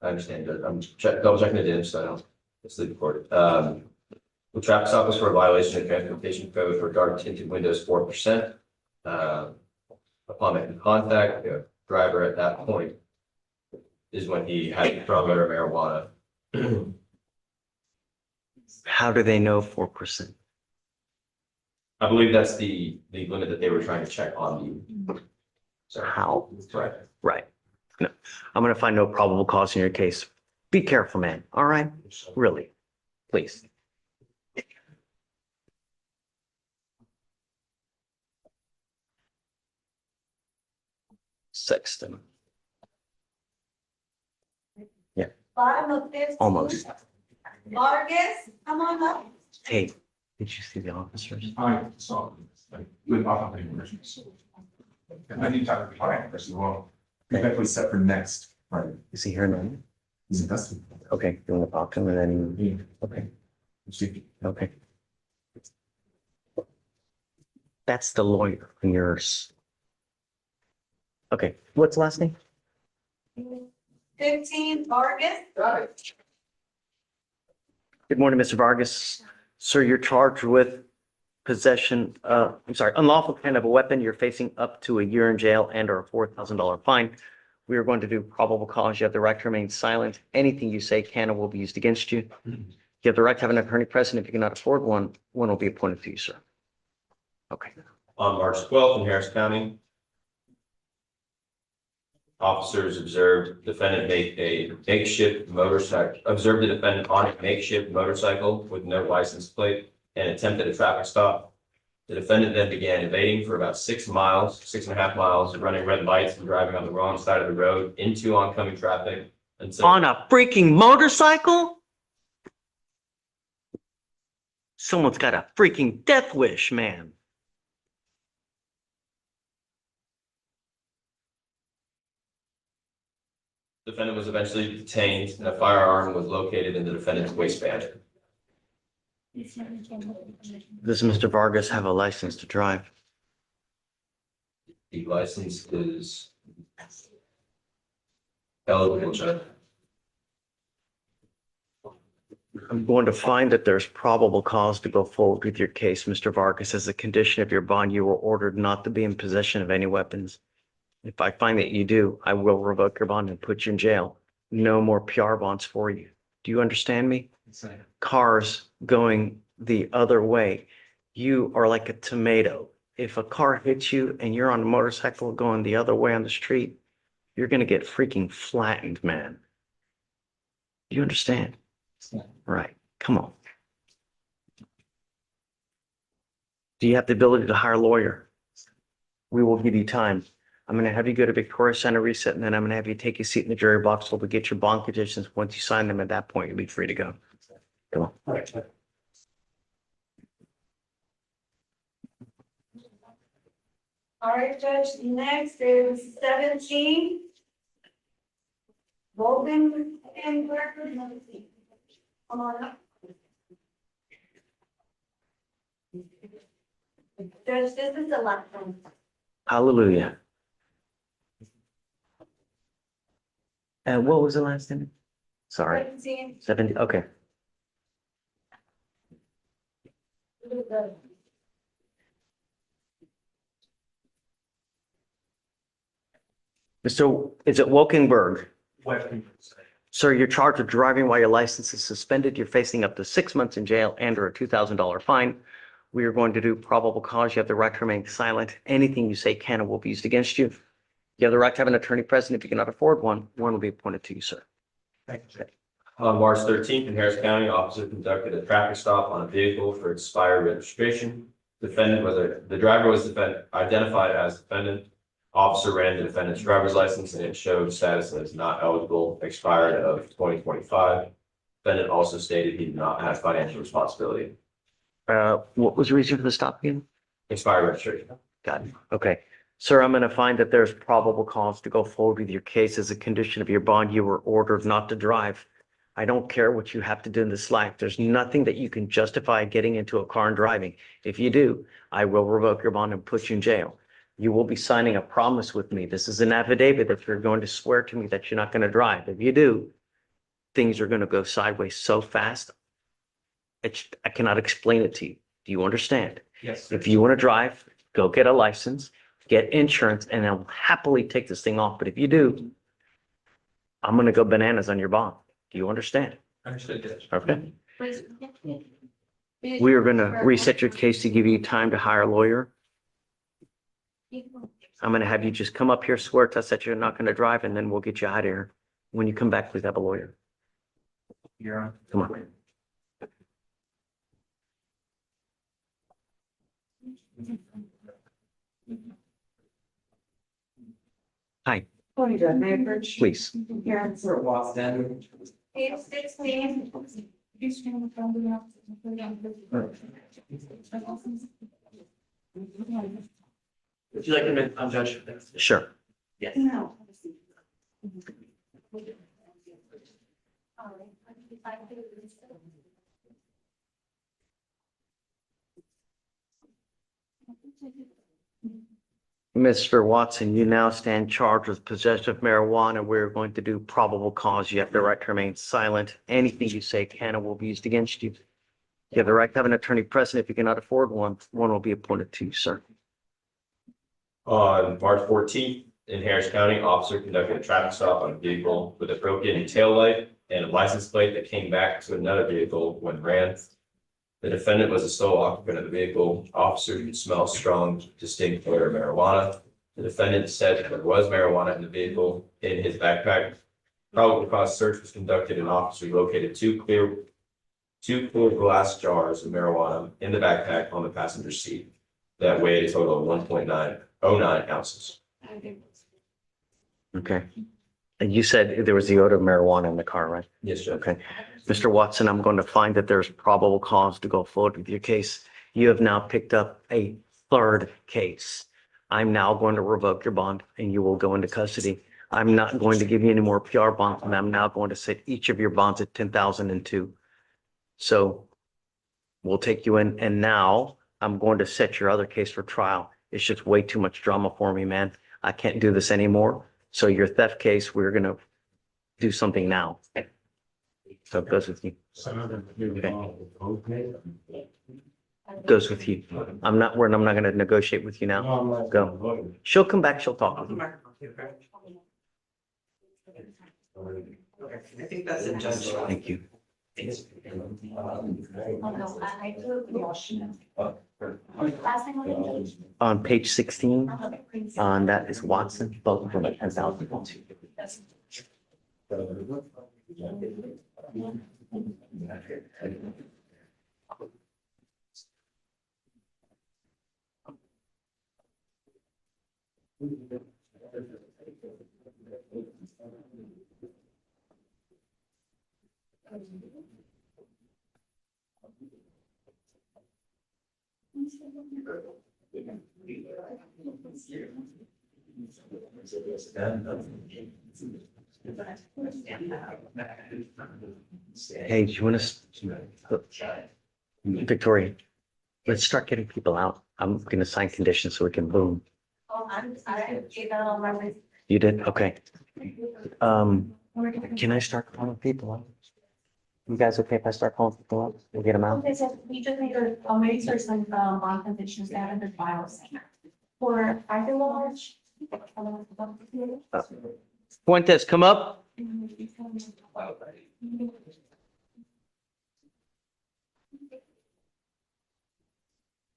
I understand that. I'm double checking the DIM, so I don't mislead the court. The traffic stop was for a violation of transportation code for dark tinted windows 4%. Upon making contact, the driver at that point is when he had a strong odor of marijuana. How do they know 4%? I believe that's the limit that they were trying to check on the. Sorry. How? Right. Right. No, I'm going to find no probable cause in your case. Be careful, man. All right? Really, please. Sexton. Bottom of 15. Almost. Vargas, come on up. Hey, did you see the officers? I saw like with operating versions. And I need to talk to the client first of all. We definitely set for next Friday. Is he here now? He's invested. Okay, you want to talk to him and then, Yeah. okay, See, okay. That's the lawyer and yours. Okay, what's the last name? 15, Vargas. Good morning, Mr. Vargas. Sir, you're charged with possession, unlawful command of a weapon. You're facing up to a year in jail and or a $4,000 fine. We are going to do probable cause. You have the right to remain silent. Anything you say can or will be used against you. You have the right to have an attorney present. If you cannot afford one, one will be appointed to you, sir. Okay. On March 12th in Harris County, officers observed defendant make a makeshift motorcycle, observed the defendant on a makeshift motorcycle with no license plate and attempted a traffic stop. The defendant then began evading for about 6.5 miles, running red lights and driving on the wrong side of the road into oncoming traffic until On a freaking motorcycle? Someone's got a freaking death wish, man. the defendant was eventually detained and a firearm was located in the defendant's waistband. Does Mr. Vargas have a license to drive? The license is eligible, Judge. I'm going to find that there's probable cause to go forward with your case, Mr. Vargas. As a condition of your bond, you were ordered not to be in possession of any weapons. If I find that you do, I will revoke your bond and put you in jail. No more PR bonds for you. Do you understand me? Cars going the other way. You are like a tomato. If a car hits you and you're on a motorcycle going the other way on the street, you're going to get freaking flattened, man. Do you understand? Right. Come on. Do you have the ability to hire a lawyer? We will give you time. I'm going to have you go to Victoria Center reset, and then I'm going to have you take a seat in the jury box till we get your bond conditions. Once you sign them, at that point, you'll be free to go. Come on. All right, Judge, next is 17. Golden and record number 3. Come on up. Judge, this is the last one. Hallelujah. And what was the last name? Sorry. 17. 70. Okay. Mr. Is it Wokenberg? Weapon. Sir, you're charged with driving while your license is suspended. You're facing up to 6 months in jail and or a $2,000 fine. We are going to do probable cause. You have the right to remain silent. Anything you say can and will be used against you. You have the right to have an attorney present. If you cannot afford one, one will be appointed to you, sir. Thank you. On March 13th in Harris County, officer conducted a traffic stop on a vehicle for expired registration. The driver was identified as defendant. Officer ran the defendant's driver's license and it showed status as not eligible, expired of 2025. Defendant also stated he did not have financial responsibility. What was the reason for the stop again? Expired registration. Got it. Okay. Sir, I'm going to find that there's probable cause to go forward with your case as a condition of your bond. You were ordered not to drive. I don't care what you have to do in this life. There's nothing that you can justify getting into a car and driving. If you do, I will revoke your bond and put you in jail. You will be signing a promise with me. This is an affidavit that you're going to swear to me that you're not going to drive. If you do, things are going to go sideways so fast. I cannot explain it to you. Do you understand? Yes, sir. If you want to drive, go get a license, get insurance, and I'll happily take this thing off. But if you do, I'm going to go bananas on your bond. Do you understand? Understood, Judge. Okay. We are going to reset your case to give you time to hire a lawyer. I'm going to have you just come up here, swear to us that you're not going to drive, and then we'll get you out of here. When you come back, please have a lawyer. You're on. Come on. Hi, Morning, Judge. May I approach? please. Here, Sir Watson. Page 16. Would you like to, Judge? Sure. Yes. No. Mr. Watson, you now stand charged with possession of marijuana. We're going to do probable cause. You have the right to remain silent. Anything you say can and will be used against you. You have the right to have an attorney present. If you cannot afford one, one will be appointed to you, sir. On March 14th in Harris County, officer conducted a traffic stop on a vehicle with a broken tail light and a license plate that came back to another vehicle when ran. The defendant was a sole occupant of the vehicle. Officer could smell strong, distinct odor of marijuana. The defendant said there was marijuana in the vehicle in his backpack. Probable cause search was conducted and officers located two clear glass jars of marijuana in the backpack on the passenger seat that weighed a total of 1.909 ounces. Okay. And you said there was the odor of marijuana in the car, right? Yes, Judge. Okay. Mr. Watson, I'm going to find that there's probable cause to go forward with your case. You have now picked up a third case. I'm now going to revoke your bond and you will go into custody. I'm not going to give you any more PR bonds, and I'm now going to set each of your bonds at 10,002. So we'll take you in, and now I'm going to set your other case for trial. It's just way too much drama for me, man. I can't do this anymore. So your theft case, we're going to do something now. So it goes with you. Okay. Goes with you. I'm not going to negotiate with you now. Go. She'll come back. She'll talk with you. I think that's it, Judge. Thank you. On page 16, on that is Watson, both of them at 10,002. Hey, do you want to, Victoria, let's start getting people out. I'm going to sign conditions so we can boom. Oh, I gave that on my list. You did? Okay. Can I start calling people out? You guys okay if I start calling people out? We'll get them out. Okay, so we just need to, make sure some, bond conditions that are in the files. For private lodge, Fuentes, come up.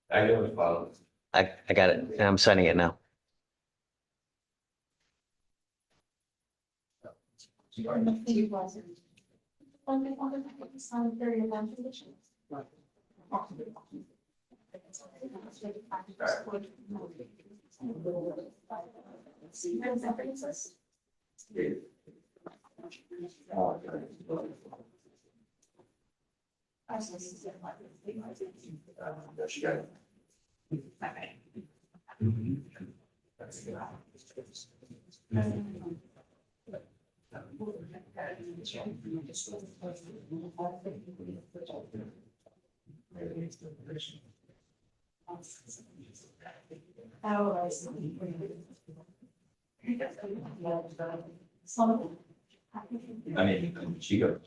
I know it's followed. I got it. And I'm signing it now. I mean, she goes.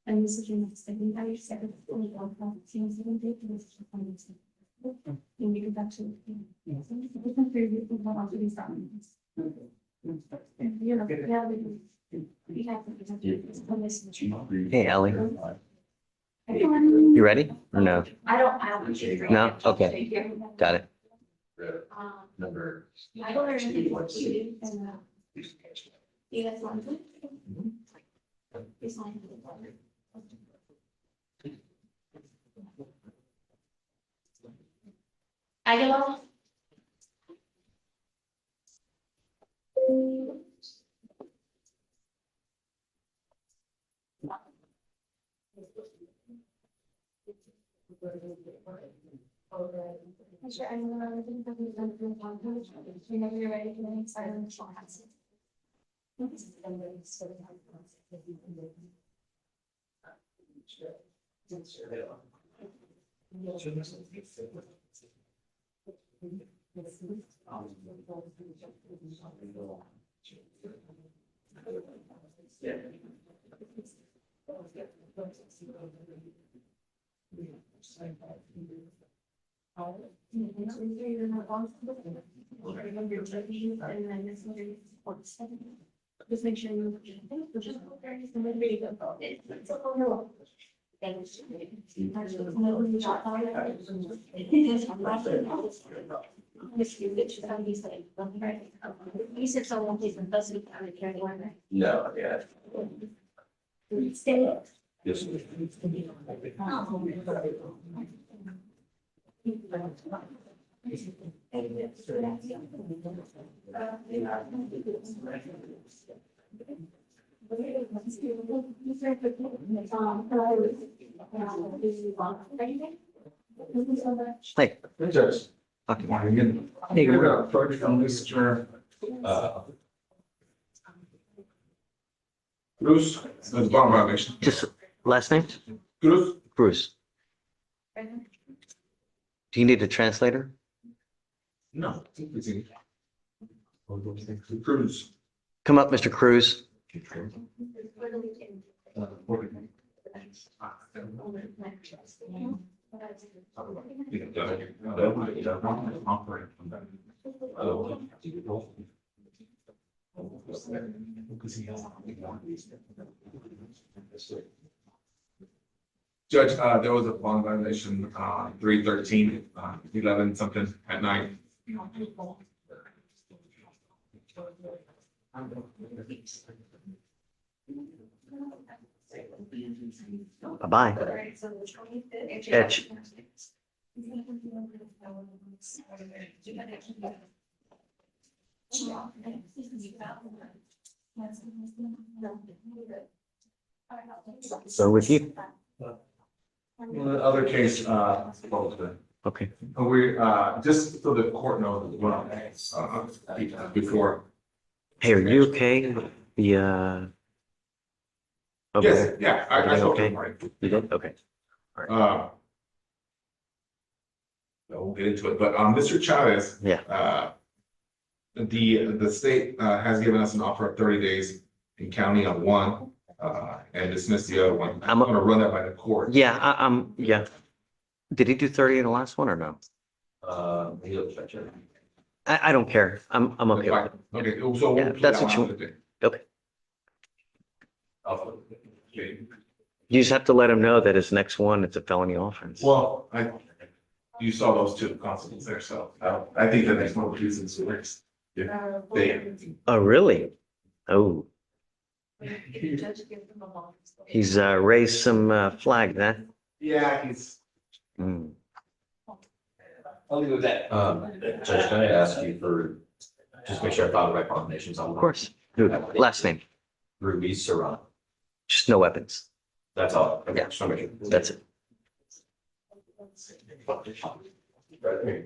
And this is your next thing. I said it's only one from seems to be this is from this. And you go back to. Different period of what also these documents. You know, yeah, we have to. Hey, Ellie, you ready or no? I don't have. No? Okay. Got it. Number. I don't understand what you do and. You guys want to? It's fine. Aguilar. Mr. Aguilar, I think that we've done through one page. Whenever you're ready, can I start on the chat? Just make sure you. You said someone please doesn't carry one. No, yeah. Stay. Yes. Hey. Judge. Okay. Hey, we're gonna approach on Mr. Bruce, that's a bond violation. Just last name? Bruce? Bruce. Do you need a translator? No. Bruce. Come up, Mr. Cruz. Judge, there was a bond violation, 313, 11 something at night. Bye-bye. Etch. So with you. The other case, what was the Okay. We, just so the court knows as well, before. Hey, are you okay? The, okay. Yes, yeah, I Everything told okay? him, right. You did? Okay. We'll get into it, but, Mr. Chavez. Yeah. The state, has given us an offer of 30 days in county on one, and dismiss the other one. I'm gonna run that by the court. Yeah, yeah. Did he do 30 in the last one or no? I don't care. I'm okay with it. Okay, so. Yeah, we'll put that's that what one you- out today. Okay. Okay. You just have to let him know that his next one, it's a felony offense. Well, you saw those two constables there, so, I think the next one will be some works. Yeah, Oh, really? Oh, he's raised some flag, huh? yeah, he's. Hmm. I'll leave it with that. Judge, can I ask you for, just make sure I found the right combinations on. Of course. Who? Last name, Ruiz Serrano. just no weapons. That's all. Okay, Yeah. just wanna make sure. That's it. Okay.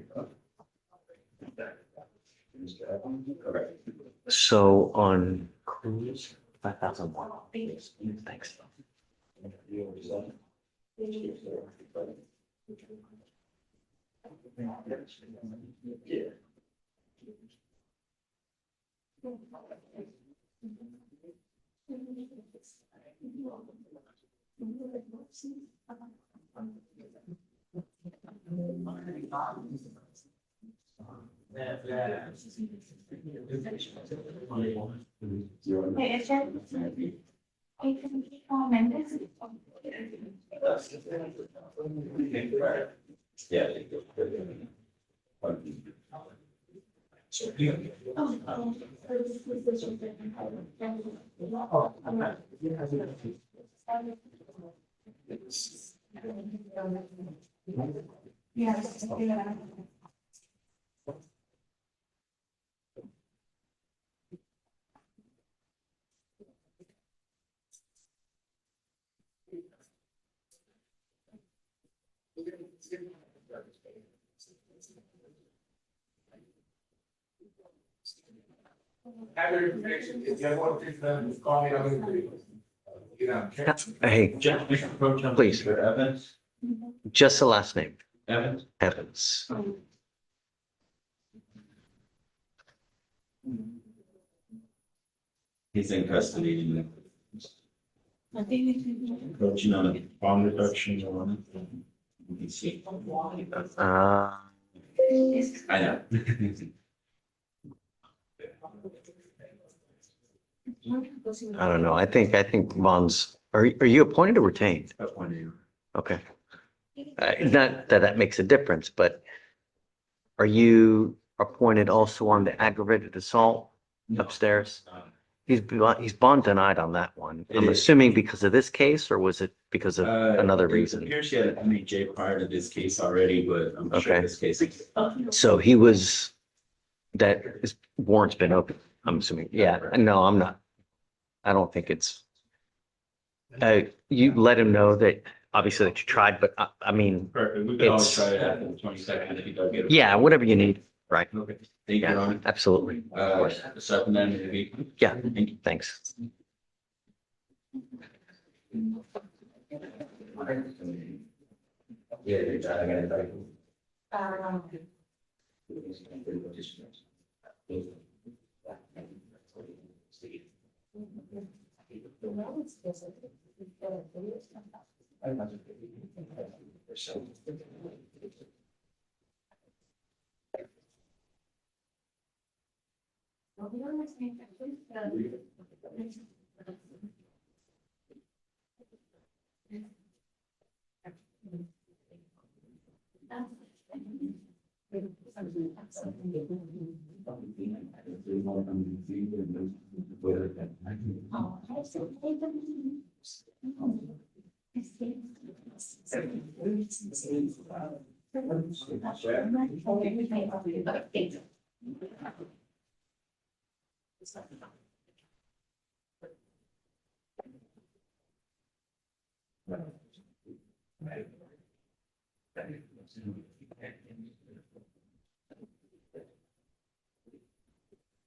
So on Cruz, 5,001. Thanks. Hey, it's Jen. Hey, can you call Mendes? Yeah. Yes, yeah. Have your information, if you want to call me, I'm gonna. You know. Hey, please, Evans. just the last name, Evans. Evans. He's in custody. Approaching on a bond reduction or. You can see. Uh, I know. I don't know. I think Vaughn's, are you appointed or retained? Appointed. Okay. Not that that makes a difference, but are you appointed also on the aggravated assault upstairs? He's bond denied on that one. It I'm is. assuming because of this case, or was it because of another It reason? appears she had an MHA prior to this case already, but I'm sure Okay. this case. So he was, that his warrant's been open, I'm assuming. Yeah, no, I'm not. I don't think it's. You let him know that obviously that you tried, but I mean, Perfect. We can always It's- try it after the 22nd if you don't get it. yeah, whatever you need, right? Okay. Thank you, Your Yeah, Honor. absolutely. Of course. Second then, maybe. Yeah, Thank you. thanks. Yeah, I got it.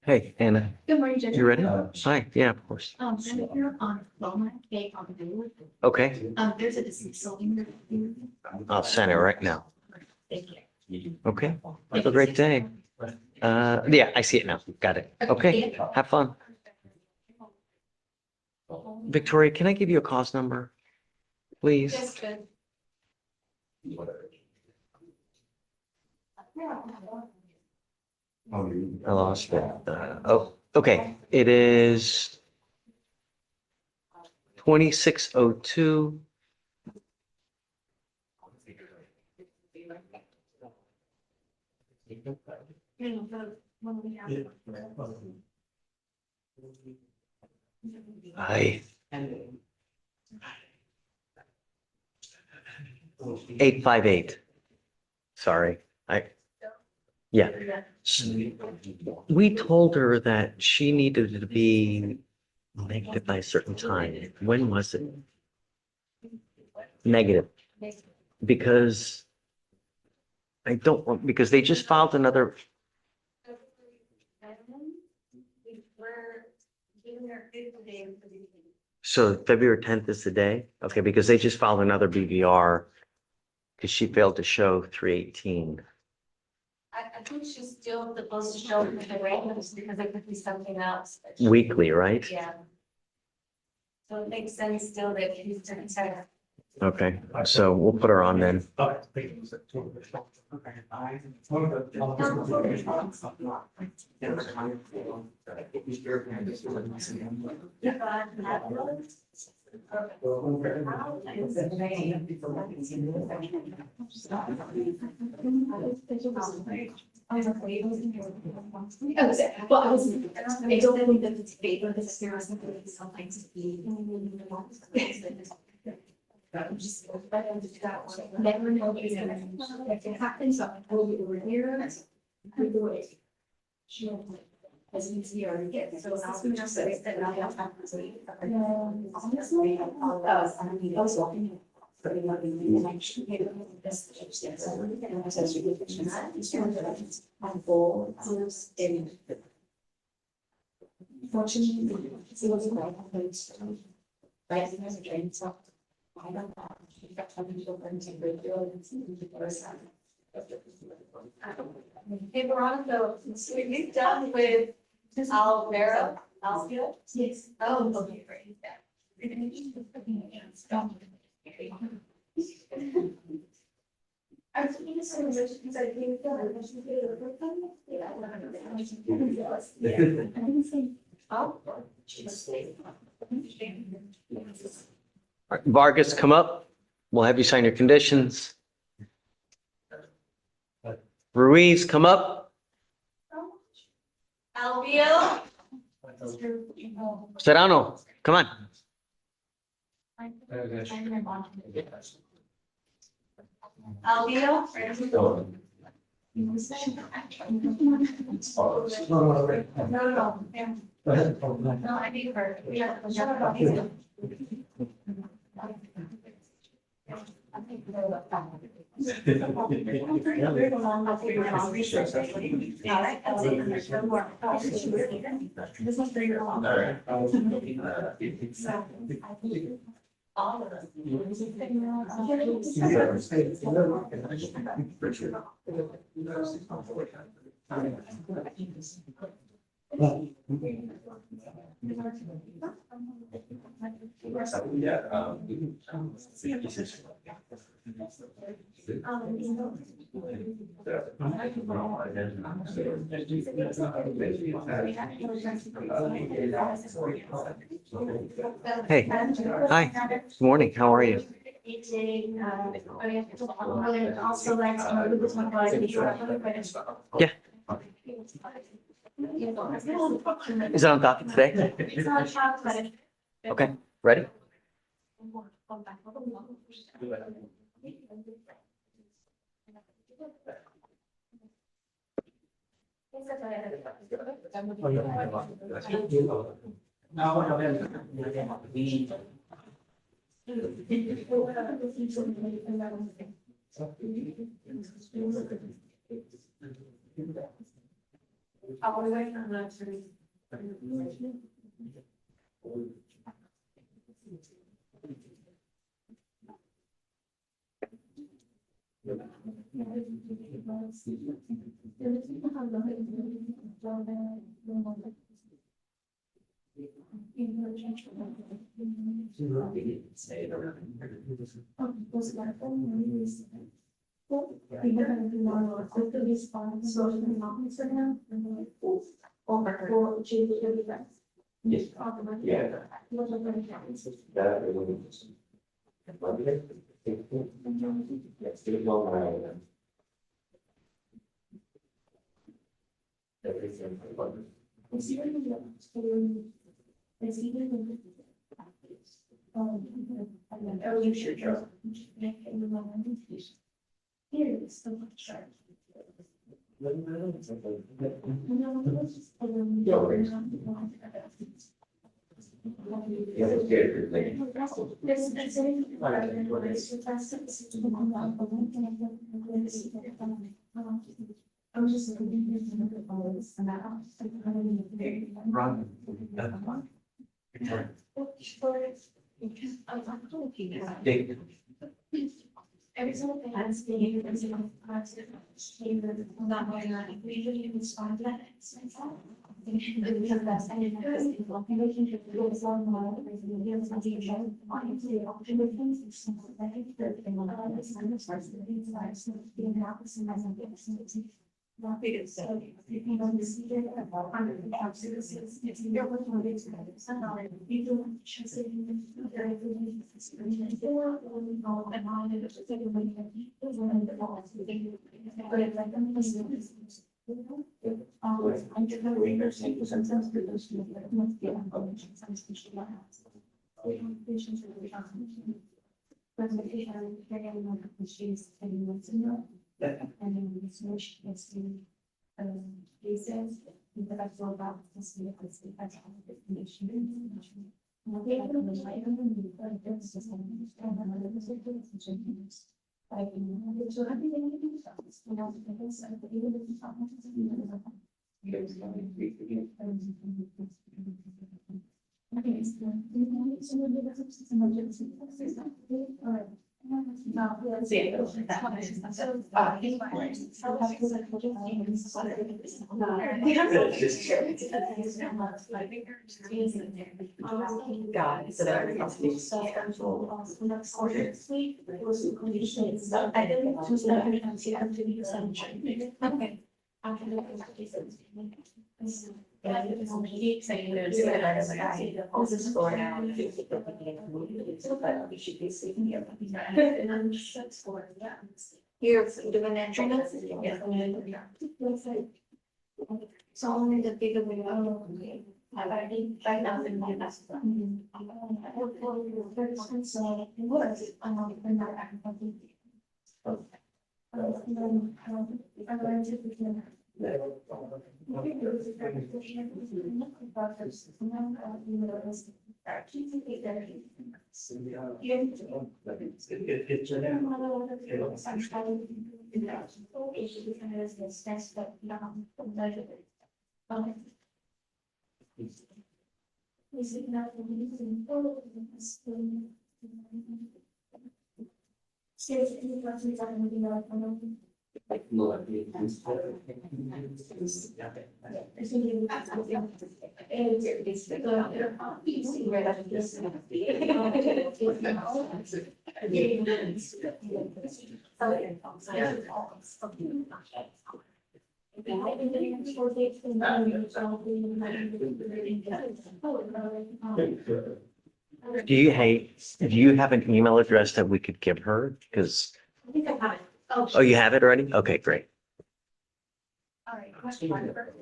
Hey, Anna, Good morning, Judge. you ready? Hi, yeah, of course. I'm here on Walnut Bay on the board. Okay, There's a dismissal in there. I'll send it right now. Thank you. Okay, have a great day. Yeah, I see it now. Got it. Okay, have fun. Victoria, can I give you a cause number? Please? Yes, good. I lost it. Oh, okay. It is 2602. I 858. Sorry, yeah. We told her that she needed to be negative by a certain time. When was it? Negative. Because I don't want, because they just filed another, We're giving her 50 days for the. so February 10th is the day? Okay, because they just filed another BVR because she failed to show 318. I think she's still supposed to show with the regulars because it could be something else. Weekly, right? Yeah. So it makes sense still that he's to consider. Okay, so we'll put her on then. Well, I was, I don't believe that it's favor the serious of something to be. Never know what's gonna happen, so I told you over here. I do it. Sure. As you see, already get, so I was just say that I have time to wait. Honestly, I was walking. Fortunately, it was right as a train, so I don't know. Hey, Veronica, so you've done with Alvera, Alvia? Yes. Oh, okay, great. I was thinking the same because I think that I should get a look at them. Yeah, I didn't say. Oh. All right, Vargas, come up. We'll have you sign your conditions. Ruiz, come up. Alvia? Serrano, come on. Alvia? No. No, I need her. Yeah. All of us. Hey, hi, good morning, how are you? Also, like, this one was. Yeah. Is it on docket today? It's not a child, but it. Okay, ready? Every single thing has to be not going on. We usually respond to that. Because that's I didn't know this is one relationship with this one model. There's a teacher wanting to do opportunities. It's simple. I think that they want to understand the parts of the lives of being happy and as a not big as so if you don't see it about 100 services, it's your working with it. You don't choose it in the very experience. Or we go and on it, it's everybody is one of the laws. But it's like I'm I'm just going to read their statements and sense to those who must be information, some species. Patients are really awesome. Presentation, carrying on the machines, and what's in there. And then we switch to cases, intellectual about this because we have the information. God, so that keep saying no to it, I was like, this is for now. But we should be sleeping here. And I'm just for that. You're doing entrance? So only the bigger we are. I already right now in my last one. So it was, I'm not acting. Do you have an email address that we could give her? Because, I think I have it. oh, you have it already? Okay, great. All right. Question mark.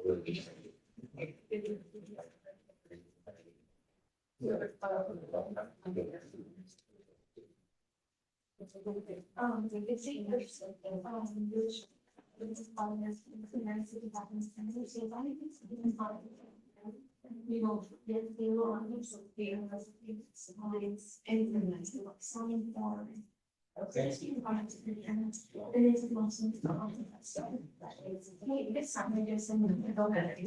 You know, they will understand the signs, and sign for It is also. It's something just in the middle of it.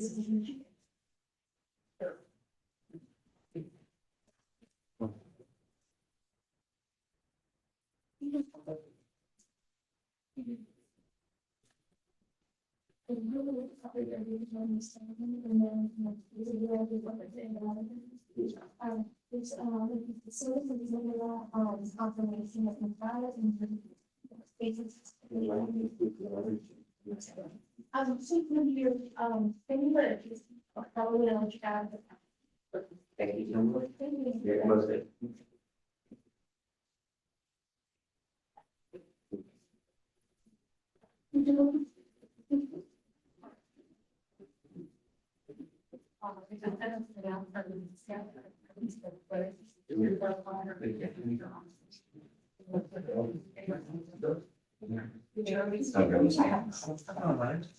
Confirmation of the ballot and. So when you're, favorite is probably on chat.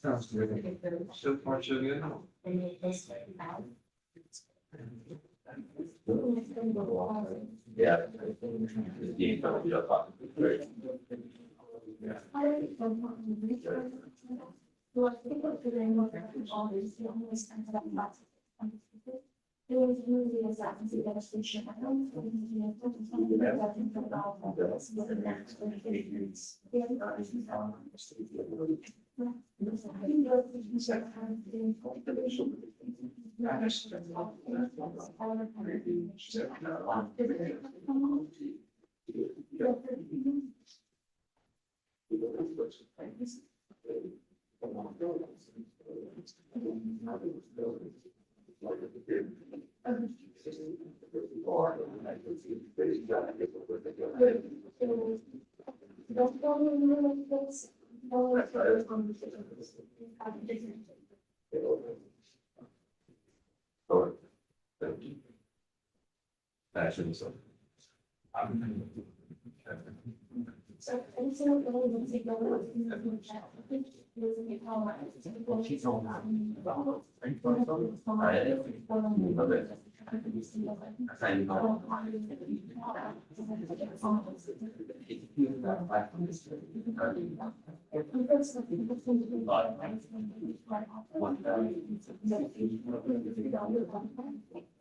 Sounds good. So far, so good. Yeah. It was really exactly the devastation. I don't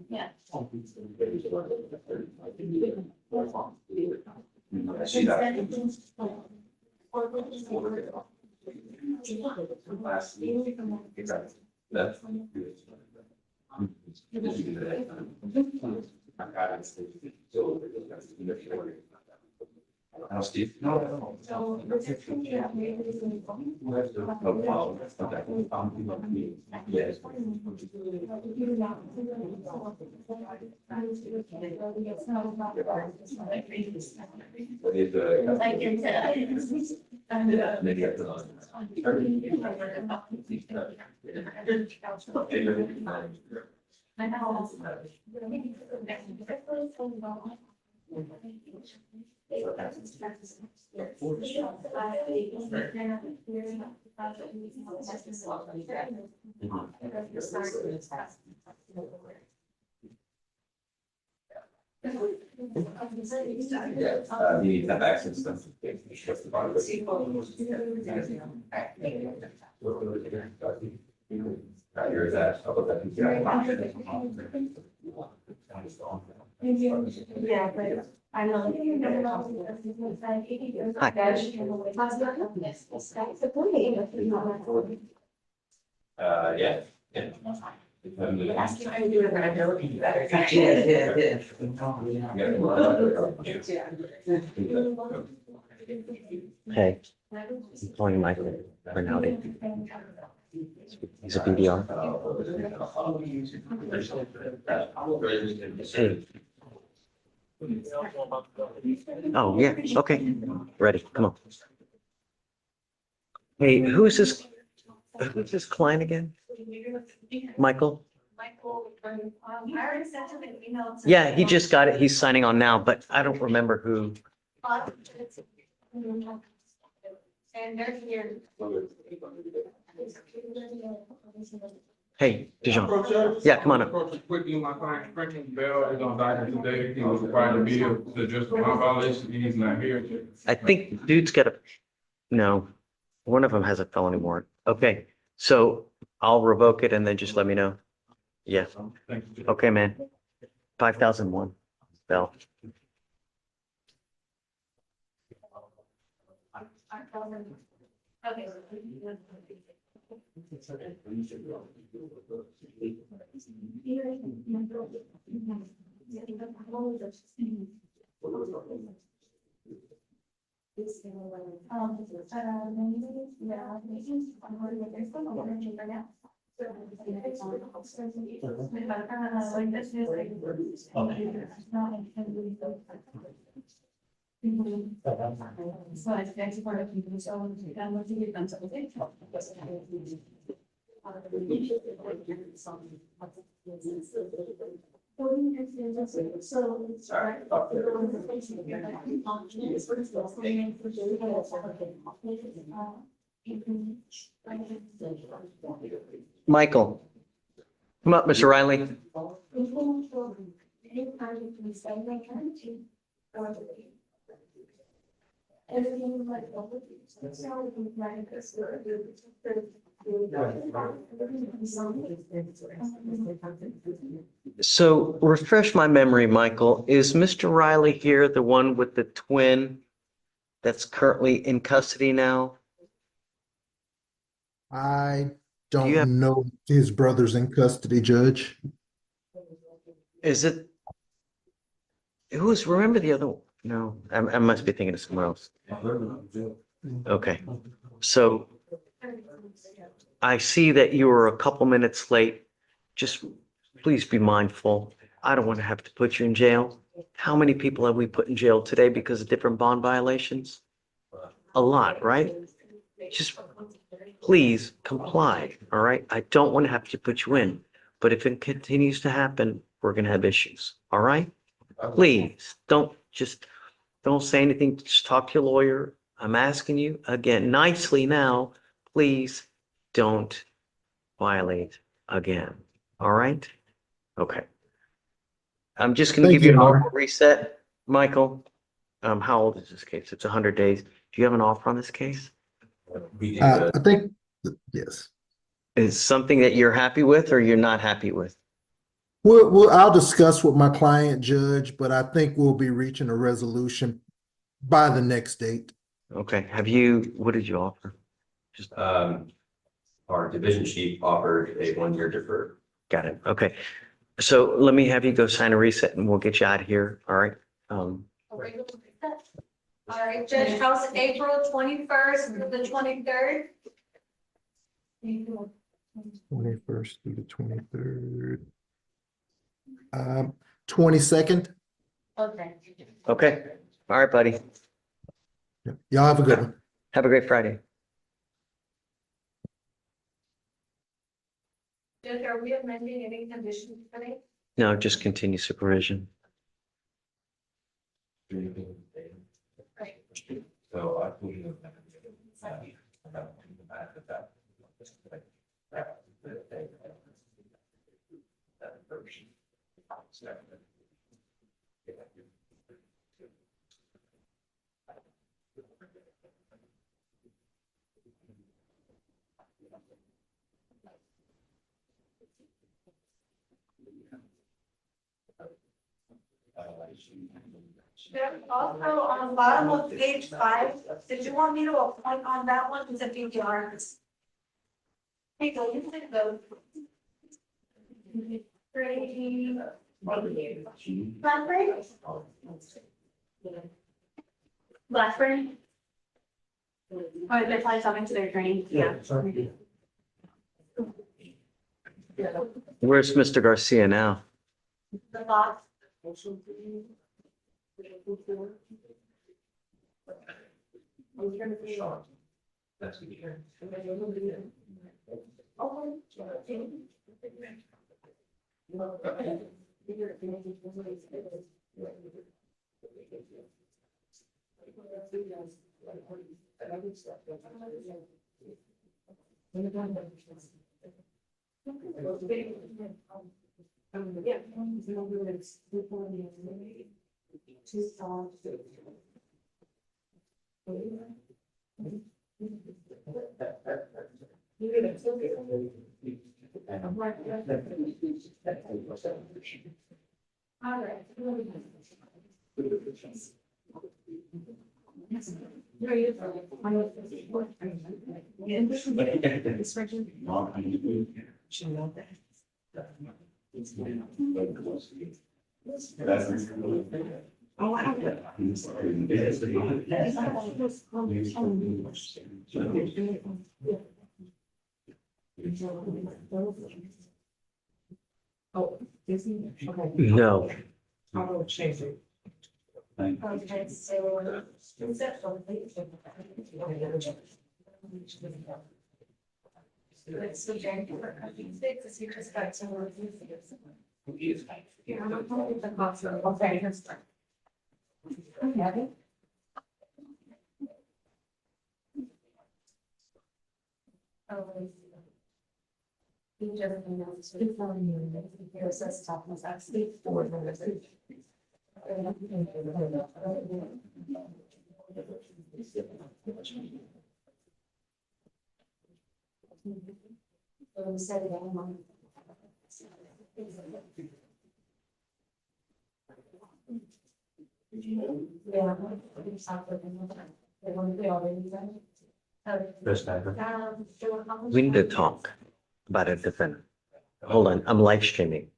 Yeah. Steve? You need to have access to. Yours that. Yeah, but I know. Yeah. Yeah. Hey, I'm calling Michael Bernaldi. He's a BDR. Hey. Oh, yeah, okay. Ready, come on. Hey, who's this client again? Michael? Michael, I already sent him an email. Yeah, he just got it. He's signing on now, but I don't remember who. And they're here. Hey, Dijon. Yeah, come on up. Quickly, my client Franklin Bell is on docket today. He was required to be here to address my violation. He's not here. I think dude's got a, no, one of them has a felony warrant. Okay, so I'll revoke it and then just let me know. Yeah, Thank you. okay, man. 5,001, Bell. Okay. So I think part of people, so I'm going to give them something. Michael, come up, Mr. Riley. So refresh my memory, Michael. Is Mr. Riley here the one with the twin that's currently in custody now? I you have- don't know his brother's in custody, Judge. Is it? Remember the other one? No, I must be thinking of someone else. Okay, so I see that you were a couple minutes late. Just please be mindful. I don't want to have to put you in jail. How many people have we put in jail today because of different bond violations? A lot, right? Just please comply, all right? I don't want to have to put you in, but if it continues to happen, we're going to have issues, all right? Please don't say anything. Just talk to your lawyer. I'm asking you again, nicely now, please don't violate again. All right? Okay. I'm just going to Thank give you you, an Your Honor. offer reset, Michael. How old is this case? It's 100 days. Do you have an offer on this case? We do I think, yes. Is something that you're happy with or you're not happy with? I'll discuss with my client, Judge, but I think we'll be reaching a resolution by the next date. Okay. What did you offer? Just Our division chief offered a 1-year deferred. got it. Okay. So let me have you go sign a reset and we'll get you out of here. All right. All right, Judge House, April 21st through the 23rd. 21st through the 23rd. 22nd. Okay. Okay. All right, buddy. Y'all have a good one. Have a great Friday. Judge, are we amending any conditions today? No, just continue supervision. Right. So I think. There's also on the bottom of page 5, did you want me to appoint on that one? It's a PPR. Hey, go, you can go. Blackburn? Blackburn? Oh, they're probably talking to their attorney. Yeah. Where's Mr. Garcia now? The box. All right. Oh, is he? Okay. No, I will change it. Okay, so. Let's see, because he just got some. Yeah, I'm not going to the cost of, okay, here's start. Okay. He just announced before you, here's a stop, was actually for the. Set it on. Yeah. we need to talk about a defendant. Hold on, I'm live streaming.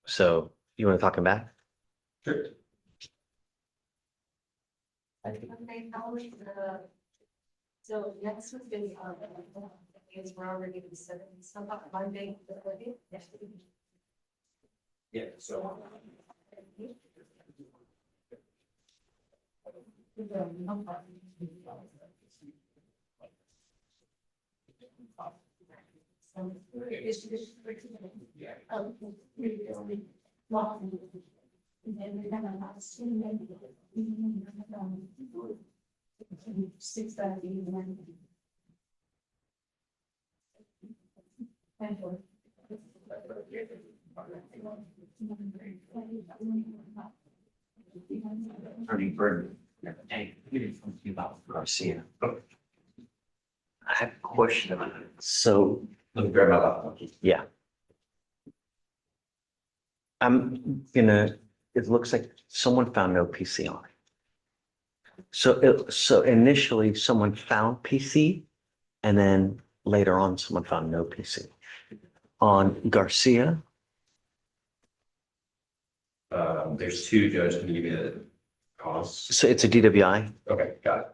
So you want to talk him back? Sure. Okay, so next week is we're already in seven, so about Monday, the 30th. Yeah, so. Attorney Burton. Hey, you didn't talk to me about Garcia. I have a question about it. So, Let me grab my laptop. yeah. It looks like someone found no PC on it. So initially someone found PC and then later on someone found no PC. On Garcia, There's two, Judge, can you give me the cause? so it's a DWI, Okay, got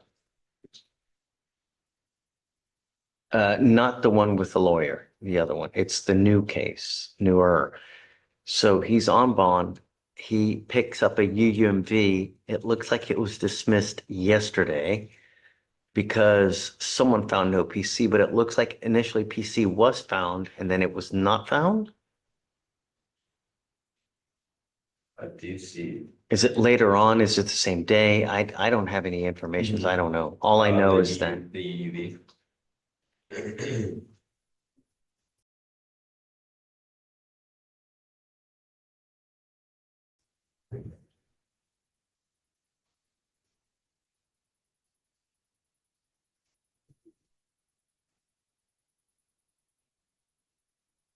it. not the one with the lawyer, the other one. It's the new case, newer. So he's on bond. He picks up a UUMV. It looks like it was dismissed yesterday because someone found no PC, but it looks like initially PC was found and then it was not found. I do see. Is it later on? Is it the same day? I don't have any information, so I don't know. All I know is that. The UV.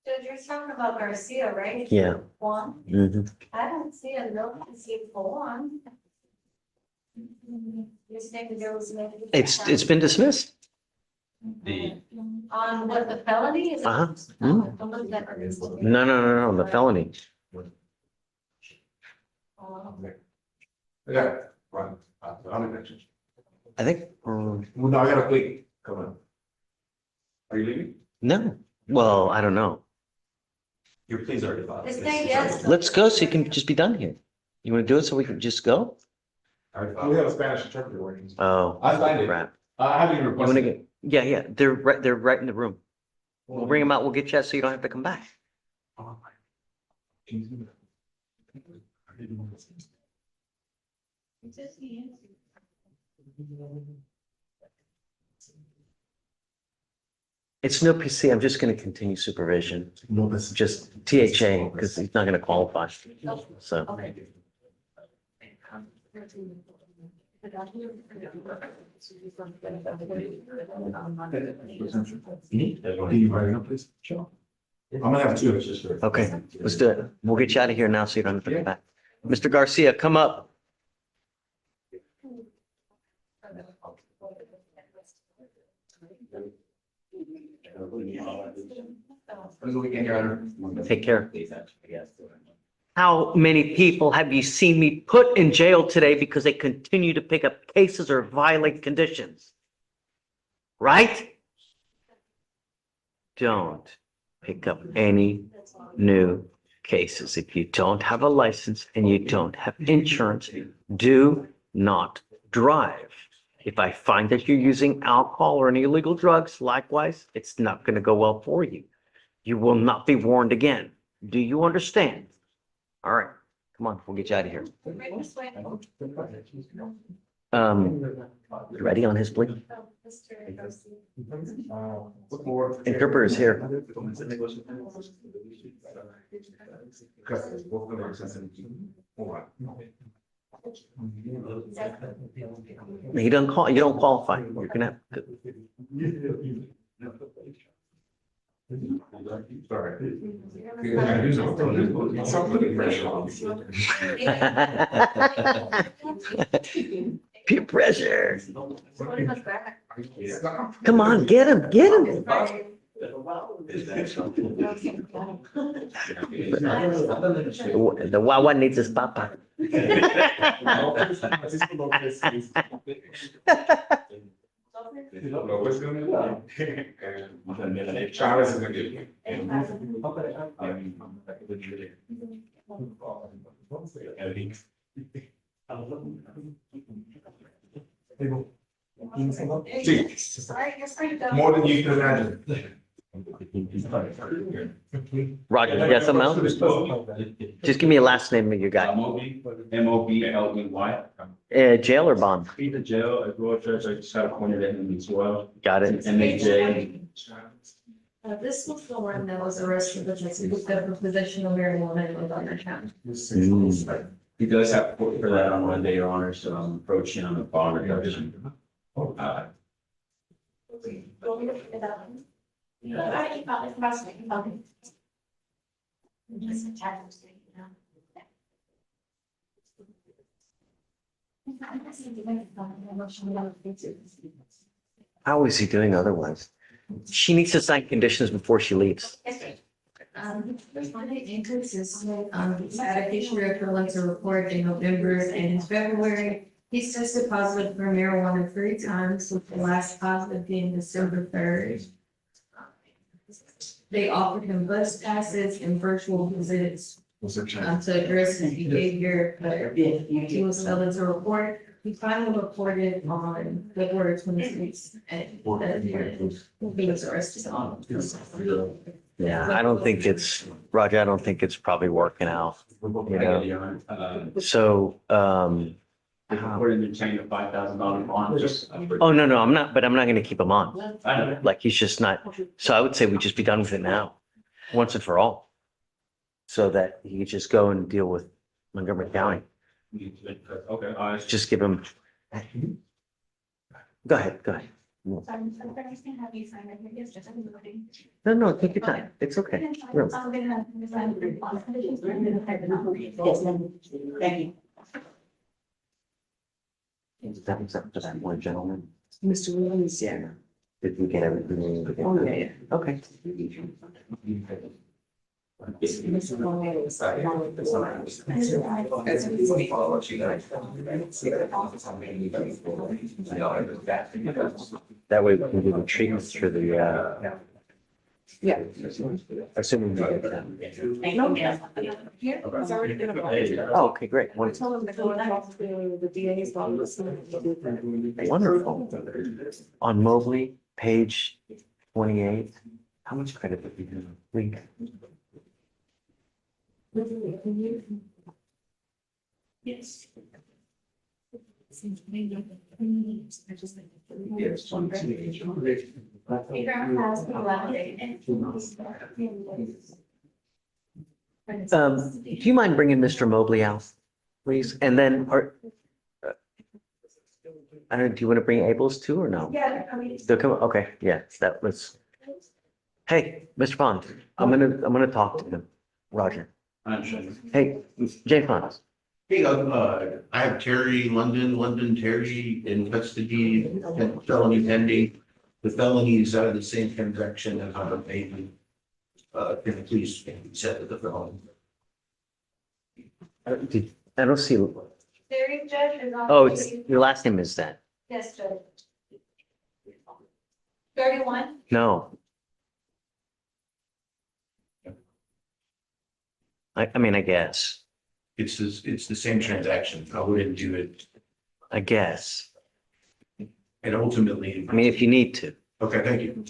Judge, you're talking about Garcia, right? Yeah. Juan, Mhm. I don't see a no PC for Juan. You're saying that there was. It's been dismissed. The, On what, the felony? Is it- Uh-huh. I'm looking at her. No, the felony. Yeah, right. I'm mentioned. I think, Well, no, I gotta wait. Come on. Are you leaving? no. Well, I don't know. your pleas are filed. It's saying yes. Let's go so you can just be done here. You want to do it so we can just go? We have a Spanish interpreter working. Oh. I signed it. Crap. I haven't even You want to requested. get, yeah, they're right in the room. We'll bring them out. We'll get you out so you don't have to come back. It's no PC. I'm just going to continue supervision. No, that's Just THA because he's not going to qualify. So Can you write it up, please? Sure. I'm gonna have two. okay, let's do it. We'll get you out of here now so you don't have to come back. Mr. Garcia, come up. Take care. How many people have you seen me put in jail today because they continue to pick up cases or violate conditions? Right? Don't pick up any new cases. If you don't have a license and you don't have insurance, do not drive. If I find that you're using alcohol or any illegal drugs, likewise, it's not going to go well for you. You will not be warned again. Do you understand? All right, come on, we'll get you out of here. You ready on his plea? Interpreter is here. He doesn't call, you don't qualify. You're gonna peer pressure. Come on, get him, get him. The Wawa needs his papa. Chavez is gonna get. More than you can imagine. Roger, you got something else? Just give me a last name of your guy. Mobley. Jail or bond? Either jail, I go to church, I just got appointed at him as well. Got it. MAJ. This was the one that was arrested because he picked up a possession of marijuana in Ladonna County. He does have court for that on Monday, Your Honor, so I'm approaching on a bond reduction. How is he doing otherwise? She needs to sign conditions before she leaves. Responding inconsistent, he's had a history of collecting a report in November and in February. He's tested positive for marijuana 3 times, with the last positive being December 3rd. They offered him bus passes and virtual visits to address his behavior, but he was failing to report. He finally reported on February 26th and he was arrested on. Yeah, I don't think it's, Roger, I don't think it's probably working out, you know? So, We're in the chain of $5,000 bond, just. oh, no, I'm not, but I'm not gonna keep him on. I know. Like, he's just not, so I would say we just be done with it now, once and for all. So that he could just go and deal with Montgomery County. Okay, Just give him. Go ahead. I'm first gonna have you sign right here. Yes, just voting. No, take your time. It's okay. Really. I'm gonna have you sign the bond conditions. I'm gonna type it out. Yes, thank you. That was up to that one gentleman. Mr. Williams, yeah. Did we get everything? Oh, yeah. Okay. That way we can do the treatments through the, Yeah. assuming we get them. Here, it's already been applied. Oh, okay, great. I told him to go and talk to the DA's office. Wonderful. On Mobley, page 28, how much credit did we do? Yes. Yes. Playground has Do you mind bringing Mr. Mobley out, please? And then, I don't, do you want to bring Abels too or no? Yeah, they're coming. They'll come, okay, yeah, that was, hey, Mr. Pond, I'm gonna talk to him, Roger. Hey, Jay Pond, Hey, I have Terry London Terry in custody, and felony pending. The felonies are the same transaction as on the payment. Can you please set with the felony? I don't see, Hearing judge is on. oh, it's, your last name is that? Yes, Judge. 31. No. I mean, I guess, It's the same transaction. I wouldn't do it. I guess. And ultimately, I mean, if you need to. okay, thank you.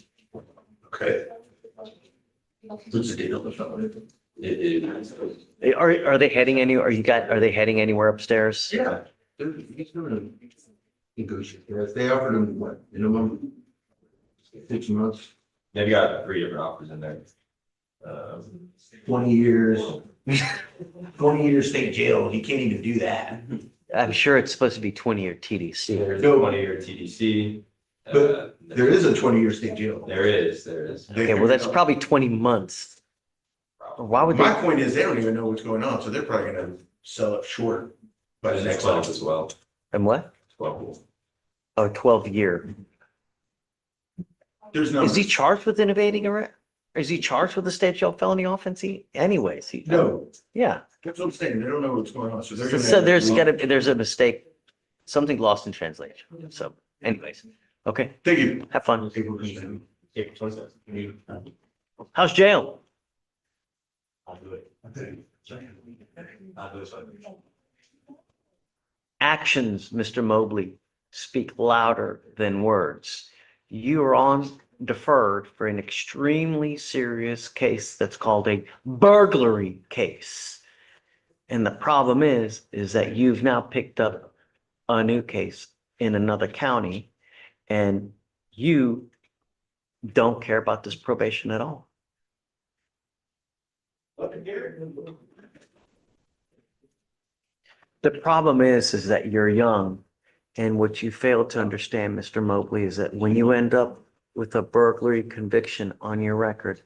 Okay. What's the date of the felony? Are they heading anywhere? Are they heading anywhere upstairs? Yeah. He's gonna negotiate. Yes, they offered him what, minimum? 6 months, They've got 3 different offers in there. 20 years. 20 years state jail. He can't even do that. I'm sure it's supposed to be 20-year TDC. There's a No. 20-year TDC. But There is a 20-year state jail. There is. Okay, well, that's probably 20 months. Why would My they? point is, they don't even know what's going on, so they're probably gonna sell it short by the There's next 12 month. as well. And what? 12. Oh, 12-year. There's no. Is he charged with innovating or is he charged with a state jail felony offense? Anyways, No, yeah. that's what I'm saying. They don't know what's going on, so they're. So there's a mistake, something lost in translation. So anyways, okay, Thank you. have fun. April 27th. How's jail? I'll do it. I'll do it. Actions, Mr. Mobley, speak louder than words. You are on deferred for an extremely serious case that's called a burglary case. And the problem is that you've now picked up a new case in another county and you don't care about this probation at all. The problem is that you're young, and what you fail to understand, Mr. Mobley, is that when you end up with a burglary conviction on your record,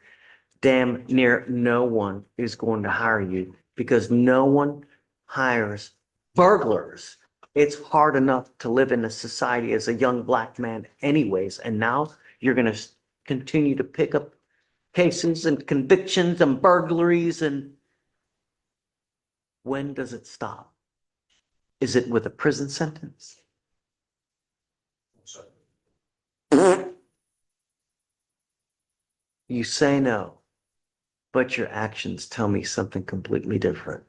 damn near no one is going to hire you because no one hires burglars. It's hard enough to live in a society as a young black man anyways, and now you're going to continue to pick up cases and convictions and burglaries, and when does it stop? Is it with a prison sentence? You say no, but your actions tell me something completely different.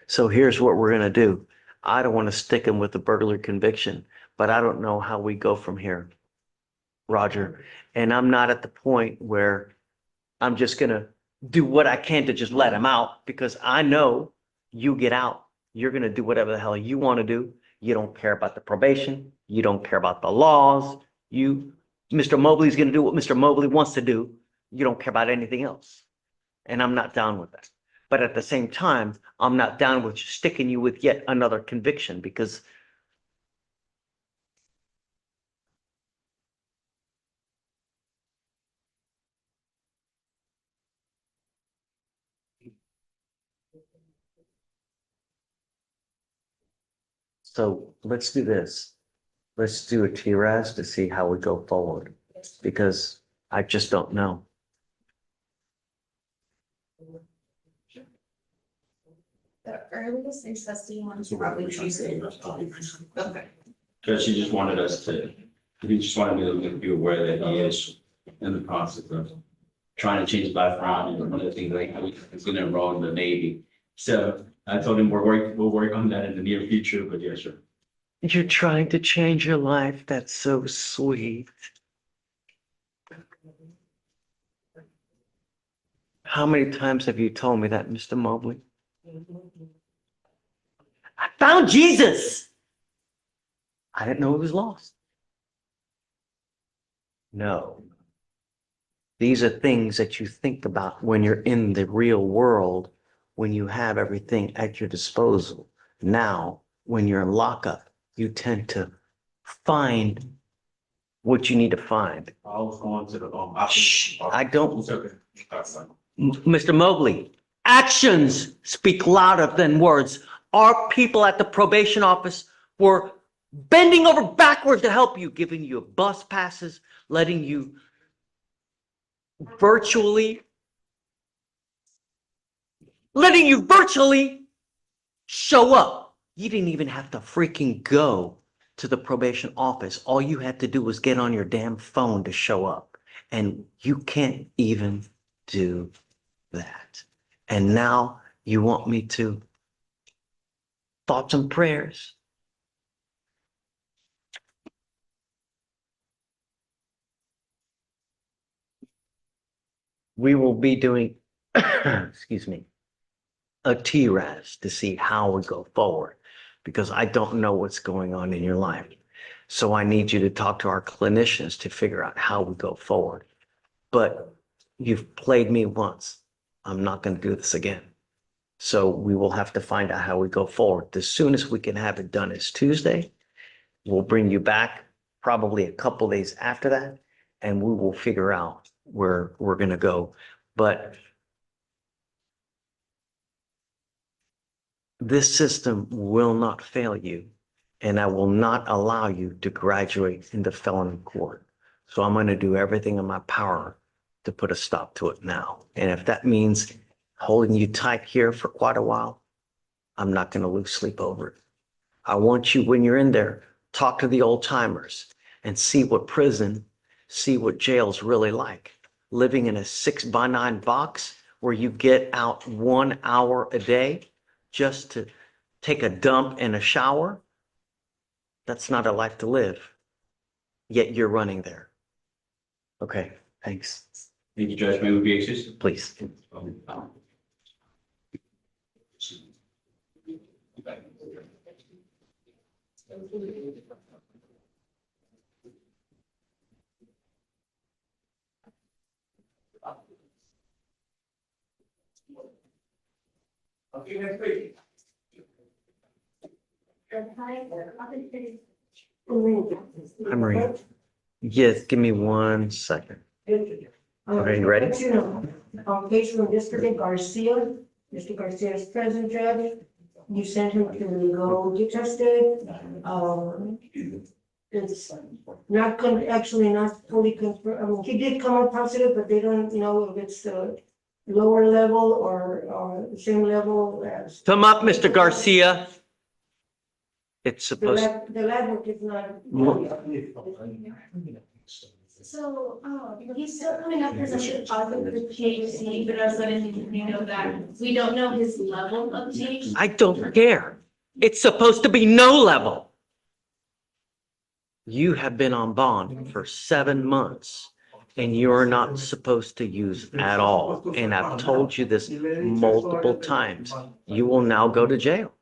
So here's what we're going to do. I don't want to stick him with the burglary conviction, but I don't know how we go from here, Roger. And I'm not at the point where I'm just going to do what I can to just let him out, because I know you get out, you're going to do whatever the hell you want to do. You don't care about the probation. You don't care about the laws. Mr. Mobley's going to do what Mr. Mobley wants to do. You don't care about anything else. And I'm not down with that. But at the same time, I'm not down with sticking you with yet another conviction, because so let's do this. Let's do a TRAS to see how we go forward, because I just don't know. The earliest in custody one is probably Tuesday. Okay. Judge, he just wanted he just wanted me to be aware that he is in the process of trying to change his life around, and one of the things like he's gonna enroll in the Navy. So I told him we'll work on that in the near future, but yeah, sure. You're trying to change your life. That's so sweet. How many times have you told me that, Mr. Mobley? I found Jesus. I didn't know he was lost. No. These are things that you think about when you're in the real world, when you have everything at your disposal. Now, when you're in lockup, you tend to find what you need to find. I was going to the, Shh, I don't, It's okay. That's fine. Mr. Mobley, actions speak louder than words. Our people at the probation office were bending over backward to help you, giving you bus passes, letting you virtually show up. You didn't even have to freaking go to the probation office. All you had to do was get on your damn phone to show up. And you can't even do that. And now you want me to thoughts and prayers. We will be doing, excuse me, a TRAS to see how we go forward, because I don't know what's going on in your life. So I need you to talk to our clinicians to figure out how we go forward. But you've played me once. I'm not going to do this again. So we will have to find out how we go forward. The soonest we can have it done is Tuesday. We'll bring you back probably a couple days after that, and we will figure out where we're going to go. But this system will not fail you, and I will not allow you to graduate into felony court. So I'm going to do everything in my power to put a stop to it now. And if that means holding you tight here for quite a while, I'm not going to lose sleep over it. I want you, when you're in there, talk to the old timers and see what jail's really like. Living in a 6x9 box where you get out 1 hour a day just to take a dump and a shower. That's not a life to live. Yet you're running there. Okay, thanks. thank you, Judge, may we be excused? Please. Okay, next week. Hi, Maria. Yes, give me 1 second. Okay, you ready? Case from Mr. Garcia. Mr. Garcia is present, Judge. You sent him to go get tested. It's not actually not fully confirmed. I mean, he did come up positive, but they don't know if it's the lower level or the same level as. Come up, Mr. Garcia. It's supposed. The lab work is not. So, he's still coming up as a positive for THC, but I was letting you know that we don't know his level of THC. I don't care. It's supposed to be no level. You have been on bond for 7 months and you're not supposed to use at all. And I've told you this multiple times. You will now go to jail.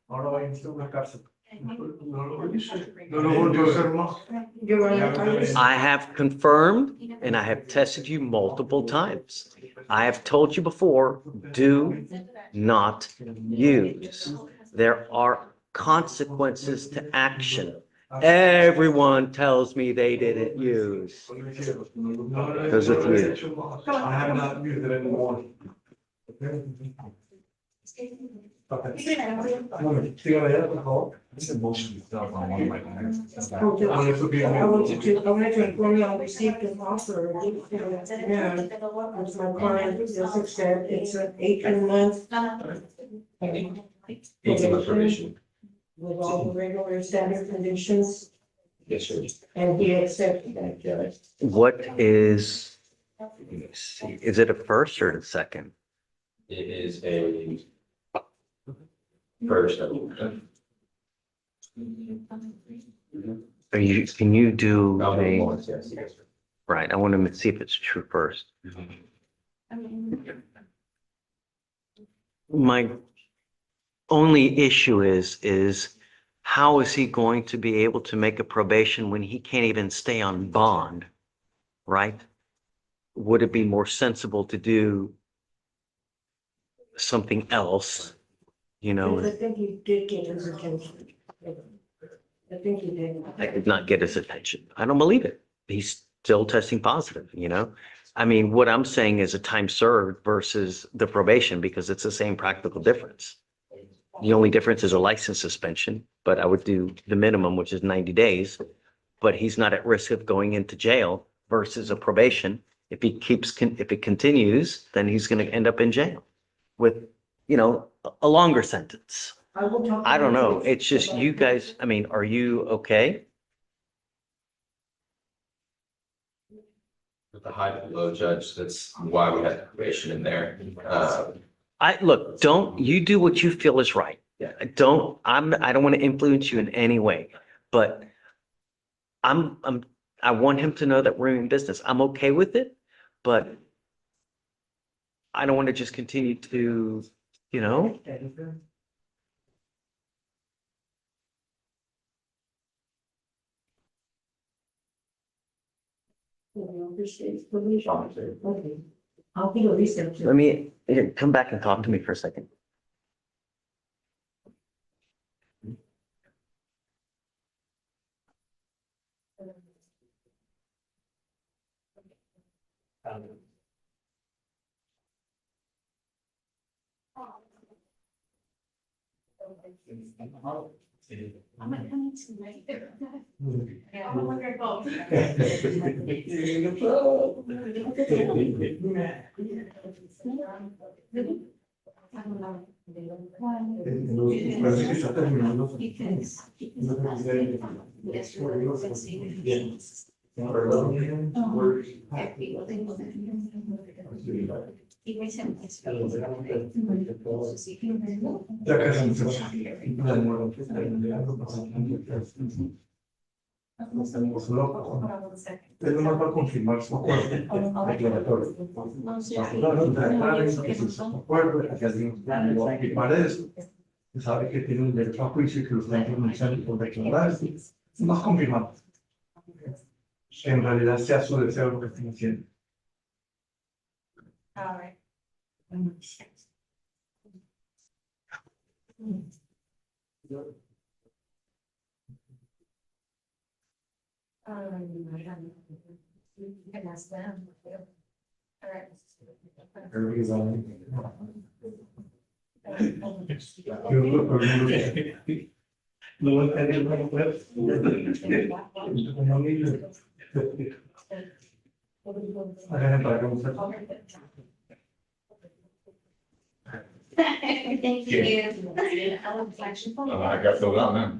I have confirmed and I have tested you multiple times. I have told you before, do not use. There are consequences to action. Everyone tells me they didn't use. Because of you. I have not used it anymore. It's a motion stuff on one of my clients. I wanted to inform you, I received an offer. Yeah, as my client just accepted, it's an 18-month. Probation with all the regular standard conditions, Yes, sir. and he accepted that, Judge. What is, let me see, is it a first or a second? It is a first. Are you, can you do a, Yes, yes. right, I want to see if it's true first. My only issue is how is he going to be able to make a probation when he can't even stay on bond, right? Would it be more sensible to do something else, you I know? think you did get his attention. I think you did. I did not get his attention. I don't believe it. He's still testing positive, you know? I mean, what I'm saying is a time served versus the probation because it's the same practical difference. The only difference is a license suspension, but I would do the minimum, which is 90 days. But he's not at risk of going into jail versus a probation. If it continues, then he's going to end up in jail with, you know, a longer sentence. I will talk. to I don't him. know. It's just you guys, I mean, are you okay? With the high to low judge, that's why we had probation in there. You do what you feel is right. I don't want to influence you in any way, but I want him to know that we're in business. I'm okay with it, but I don't want to just continue to, you know, Okay. I'll do a research. come back and talk to me for a second. I'm not coming tonight. Yeah, I'm wonderful. I don't know. Él nomás va a confirmar su acuerdo declaratorio. Acuerdo, que alguien va a confirmar eso. Sabe que tiene un derecho a juicio y que lo está implementando por declarar. Nos confirmamos. Que en realidad sea su deseo lo que estén haciendo. All right. You can ask them. All right. Everybody's on. No entendí cómo fue. Háganle para que usted. Thank you. I got filled out now.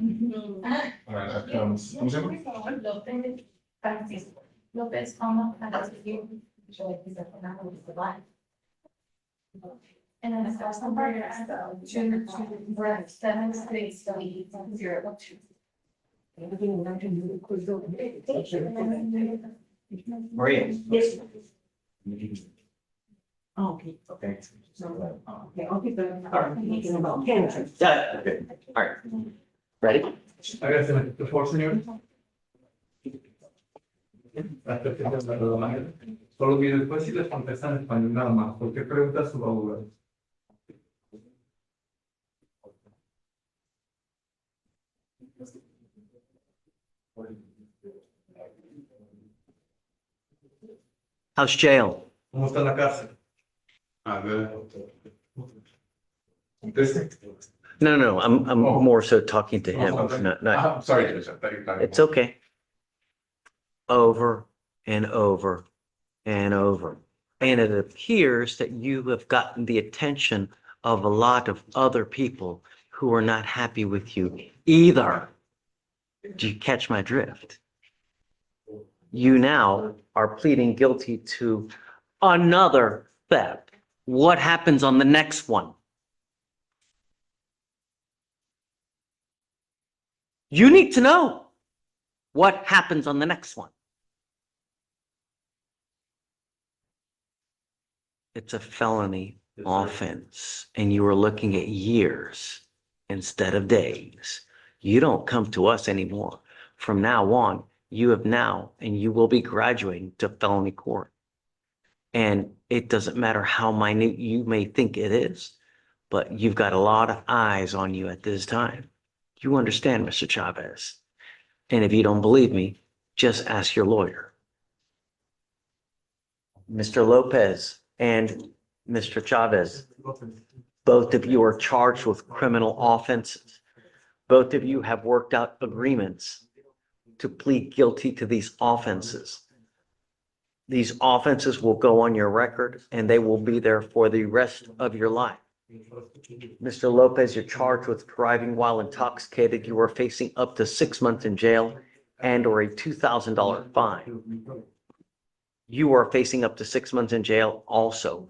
All right, ¿cómo se llama? Lopez, como, yo le quise poner un line. And then there's some burgers, two, we're 7 states, 0. Maria. Okay. Okay. Okay, I'll keep that. Thinking about cancer. Yeah, okay. All right. Ready? Hágase, por favor, señor. Solo mire después si les contestan en español nada más. ¿Por qué pregunta su abogado? How's jail? ¿Cómo está la cárcel? Conteste. No, I'm Oh. more so talking to him. Oh, okay. No, I'm sorry, Judge, I thought you were talking it's about- okay. Over and over and over. And it appears that you have gotten the attention of a lot of other people who are not happy with you either. Do you catch my drift? You now are pleading guilty to another theft. What happens on the next one? You need to know what happens on the next one. It's a felony Yes, sir. offense, and you are looking at years instead of days. You don't come to us anymore. From now on, you have now, and you will be graduating to felony court. And it doesn't matter how minute you may think it is, but you've got a lot of eyes on you at this time. You understand, Mr. Chavez? And if you don't believe me, just ask your lawyer. Mr. Lopez and Mr. Chavez, both of you are charged with criminal offenses. Both of you have worked out agreements to plead guilty to these offenses. These offenses will go on your record and they will be there for the rest of your life. Mr. Lopez, you're charged with driving while intoxicated. You are facing up to 6 months in jail and or a $2,000 fine. You are facing up to 6 months in jail also.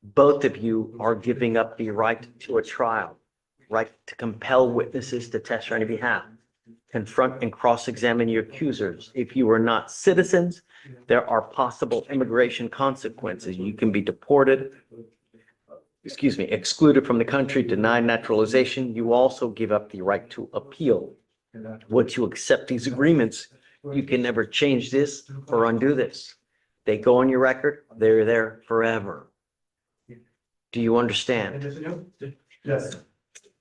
Both of you are giving up the right to a trial, right to compel witnesses to testify on your behalf, confront and cross-examine your accusers. If you are not citizens, there are possible immigration consequences. You can be deported, excluded from the country, denied naturalization. You also give up the right to appeal. Once you accept these agreements, you can never change this or undo this. They go on your record, they're there forever. Do you understand? Yes.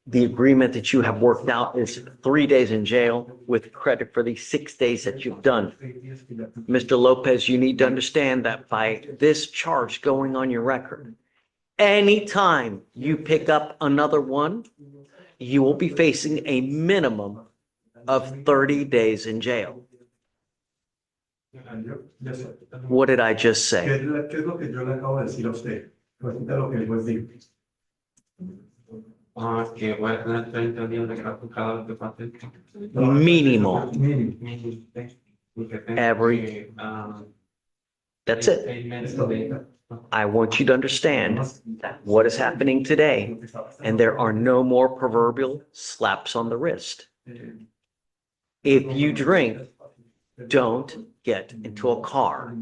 The agreement that you have worked out is 3 days in jail with credit for the 6 days that you've done. Mr. Lopez, you need to understand that by this charge going on your record, anytime you pick up another one, you will be facing a minimum of 30 days in jail. What did I just say? ¿Qué es lo que yo le acabo de decir a usted? Repita lo que el juez dijo. Que voy a tener 30 días de cárcel cada vez que pase. Mínimo. Mínimo. Every, that's it. I want you to understand what is happening today, and there are no more proverbial slaps on the wrist. If you drink, don't get into a car.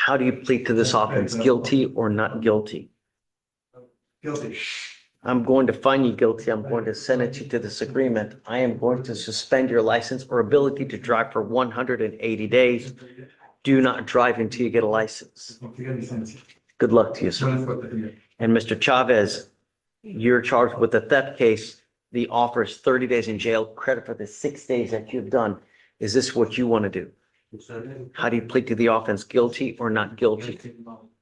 How do you plead to this offense? Guilty or not guilty? Guilty. I'm going to find you guilty. I'm going to sentence you to this agreement. I am going to suspend your license or ability to drive for 180 days. Do not drive until you get a license. Good luck to you, sir. And Mr. Chavez, you're charged with a theft case. The offer is 30 days in jail, credit for the 6 days that you've done. Is this what you want to do? How do you plead to the offense? Guilty or not guilty?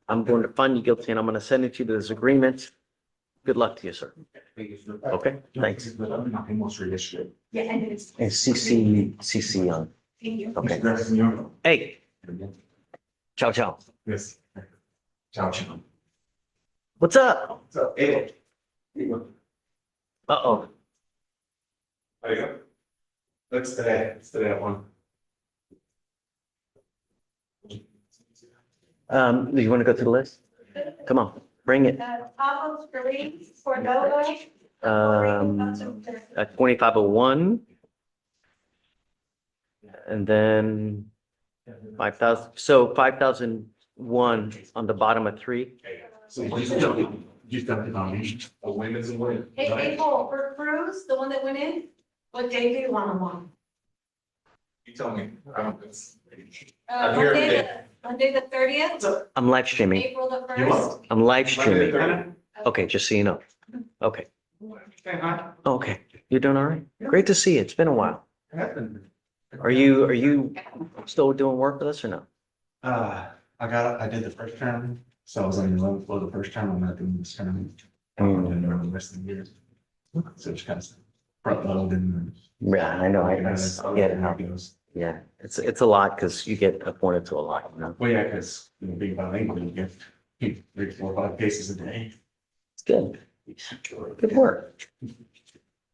I'm going to find you guilty and I'm going to send it to you to this agreement. Good luck to you, sir. Okay, thanks. Yeah, and it's. And CC on. Thank you. Okay. Hey. Ciao, ciao. Yes. Ciao, ciao. What's up? What's up? Hey. Uh-oh. There you go. Let's today at one. Do you want to go through the list? Come on, bring it. Taco Street, Cordova. At 2501. And then 5,000, so 5,001 on the bottom of 3. So you just got the nomination of women's and women. Hey, April, for Cruz, the one that went in, what day do you want them on? You tell me. I don't know. here Monday the 30th, I'm live streaming. April the You 1st. want? I'm live streaming. Monday Okay, just so you know. Okay, Say hi. okay. You're doing all right? Great to see you. It's been a while. Are you still doing work with us or no? I did the first term, so I was on the 11th for the first term. I'm not doing this term. And then the rest of the year. So it's kind of front load and. Yeah, I know. I get it. How it goes. Yeah, it's a lot because you get appointed to a lot, you know? Well, yeah, because being bilingual, you get 3, 4, 5 cases a day. It's good. Good work.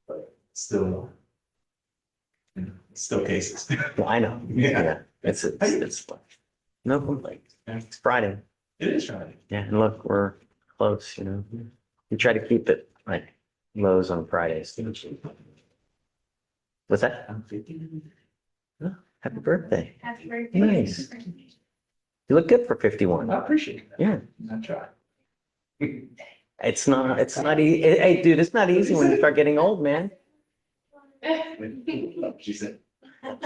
But still, still cases. Yeah, I know. Yeah. It's no complaints. It's Friday. It is Friday. Yeah, and look, we're close, you know. We try to keep it like lows on Fridays. What's that? I'm 50. Oh, happy birthday. Happy birthday. Nice. You look good for 51. I appreciate that. Yeah. I try. It's not hey, dude, it's not easy when you start getting old, man. She said,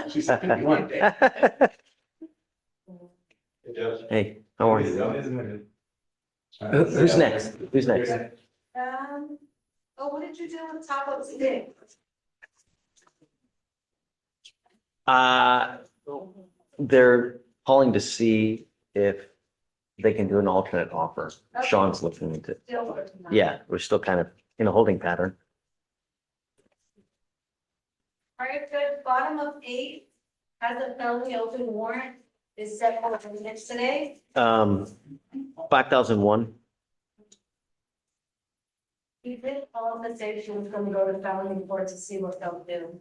she said, "Give me one day." Hey, how are you? Who's next? Who's next? What did you do on top of today? They're calling to see if they can do an alternate offer. Sean's looking into it. Still working on it. Yeah, we're still kind of in a holding pattern. All right, good. Bottom of 8 has a felony open warrant is set for minutes today. 5001. He did call and say she was gonna go to felony court to see what they'll do.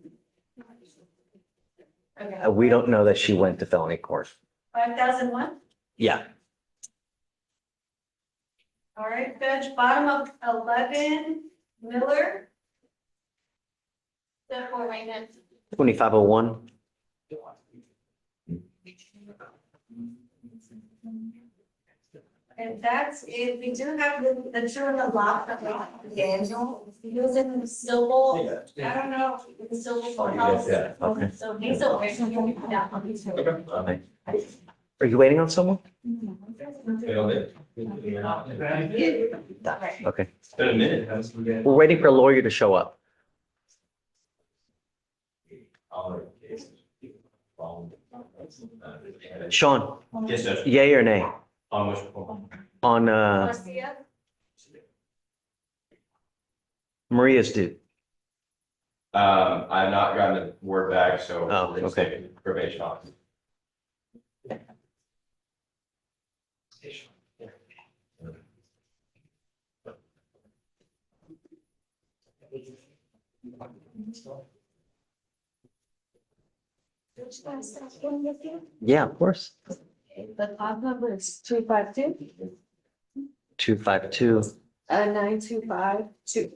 Okay. We don't know that she went to felony court. 5001. Yeah, All right, Judge, bottom of 11, Miller. Set for maintenance. 2501. And that's it. We do have the two in the lot of Daniel. He was in the civil. I don't know, the civil courthouse. Okay. So he's away from him. Yeah. Okay. Are you waiting on someone? Okay. It's been a minute. We're waiting for a lawyer to show up. Sean, Yes, sir. yay or nay On which one? on Garcia? Maria's due? I've not gotten the word back, so. Oh, we're gonna okay. take it Probation office. Yeah, of course. The cloud number is 252 252. 9252.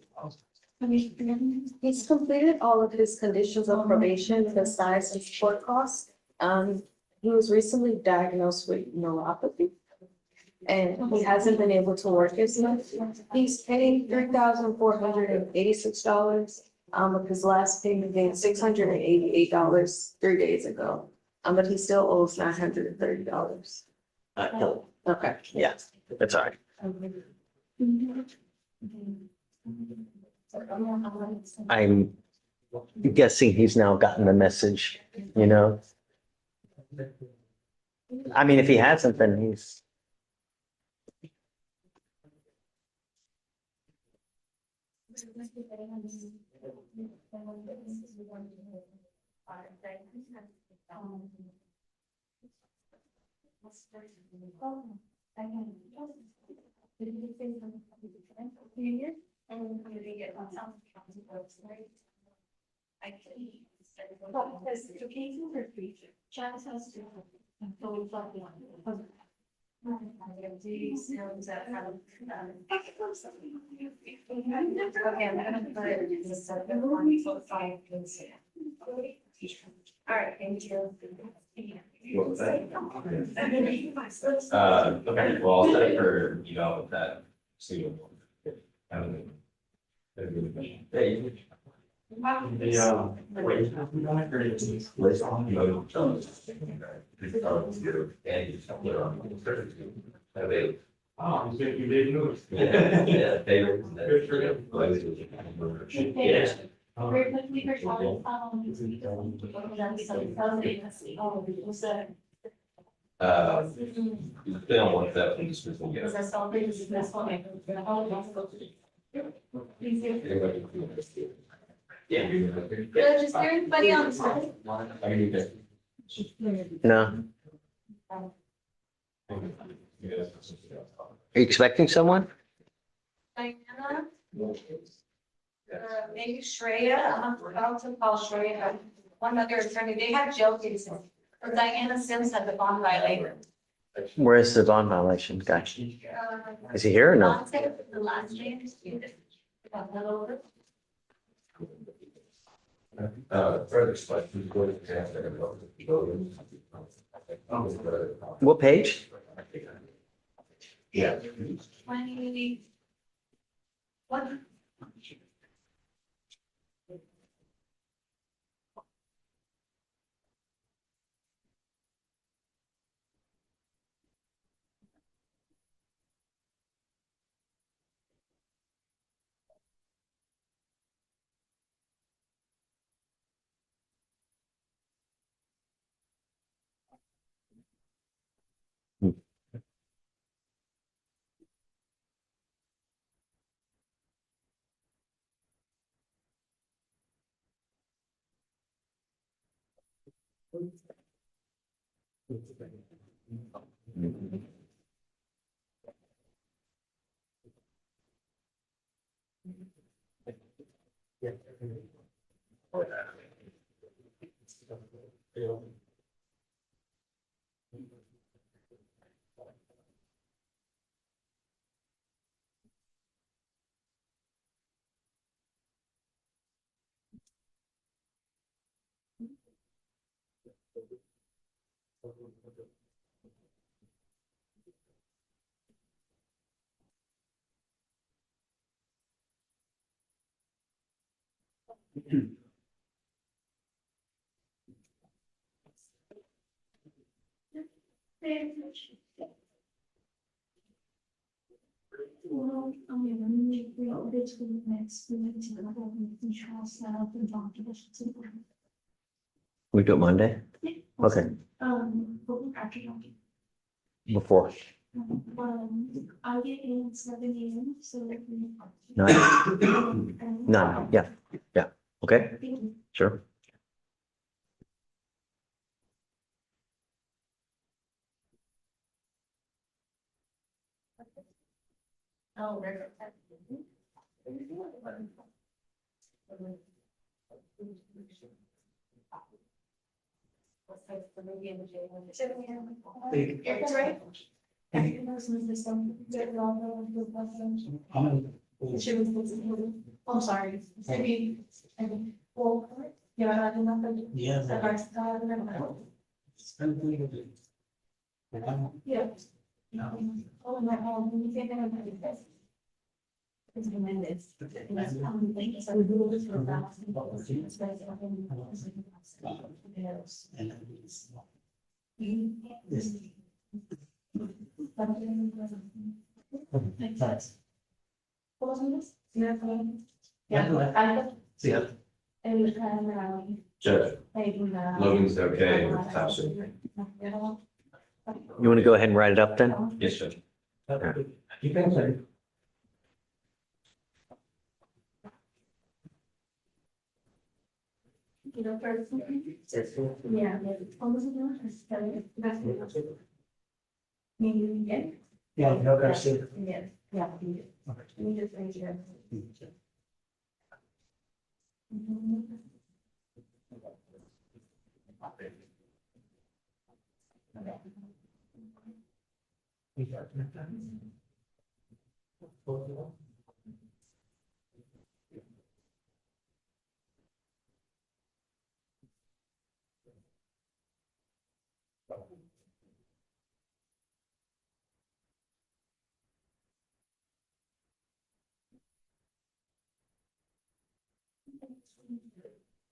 He's completed all of his conditions of probation besides his court costs. He was recently diagnosed with neuropathy. And he hasn't been able to work as much. He's paid $3,486. With his last payment being $688 3 days ago. But he still owes $930. Okay. Yeah, that's all right. I'm guessing he's now gotten the message, you know? I mean, if he hasn't, then he's. Okay, I'm gonna put it in the second one, so 5 things. All right, thank you. What was that? Okay, well, I'll set it for eval with that. See what. Oh, you didn't know. Yeah, they were. Yes. Very quickly, they don't want that from this person. Because that's all they just mess on it. Yeah. Judge, is there anybody on the side? No. Are you expecting someone? Diana? Maybe Shreya, I'm about to call Shreya, one other attorney, they have jail cases. Or Diana Sims had the bond violator. Where is the bond violation guy? Is he here or no? The last name. Further questions. What page? Yeah. 20. What? Well, we this week next, we went to the whole control set up and documents. We do it Monday? Okay, But after talking. before. I get in 7 a.m. so that we. 9, yeah, yeah, okay, sure. Oh, That's right. I'm sorry. Well, yeah, I don't know. Yeah. Yeah. Oh, my home, you can't have this. It's tremendous. Thank you. So we do this for about. Makes sense. What was this? Yeah. Yeah. And, Judge, Logan's okay with top secret. You want to go ahead and write it up then? Yes, Judge. You can say. You know, first. Yeah. Almost. Maybe, yeah. Yeah, no, that's it. Yeah, yeah. We just raise your.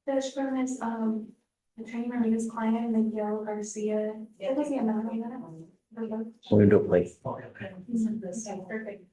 There's from his, attorney for his client, Miguel Garcia. It was the amount of that. We're gonna do it late. Perfect.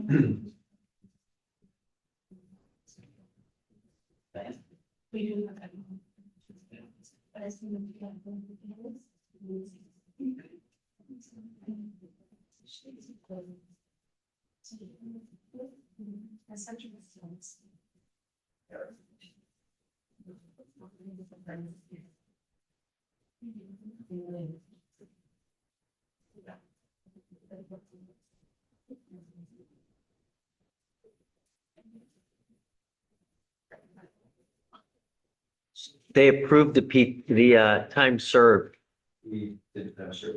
We do have that. But I see them together. That's such a response. They approved the time served. We did that, sure.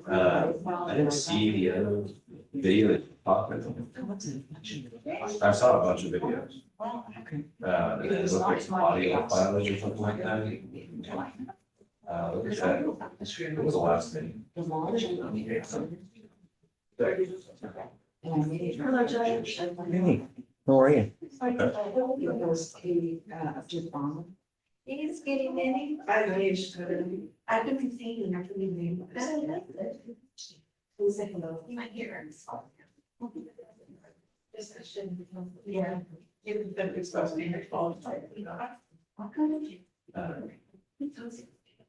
I didn't see the other video that you talked about. I saw a bunch of videos. And it looked like some audio files or something like that. Look at that. What was the last thing? Hello, Judge. Hey, how are you? He's getting many. I've been seeing, I've been say hello. You might hear him. Yeah.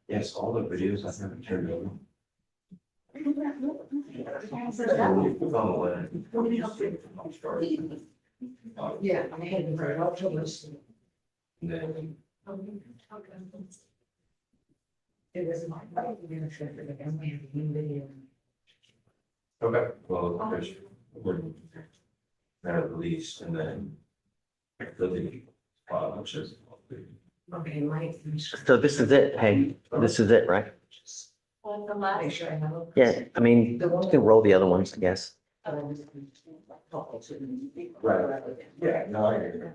Yes, all the videos I haven't turned over. Yeah, I hadn't heard, I'll tell us. Then It was my, we were trying to get them, we had a new video. okay, well, we're at least, and then the which is. Okay, Mike. So this is it. Hey, this is it, right? Well, the last. Make sure I have. Yeah, I mean, you can roll the other ones, I guess. Right. Yeah, no, I agree.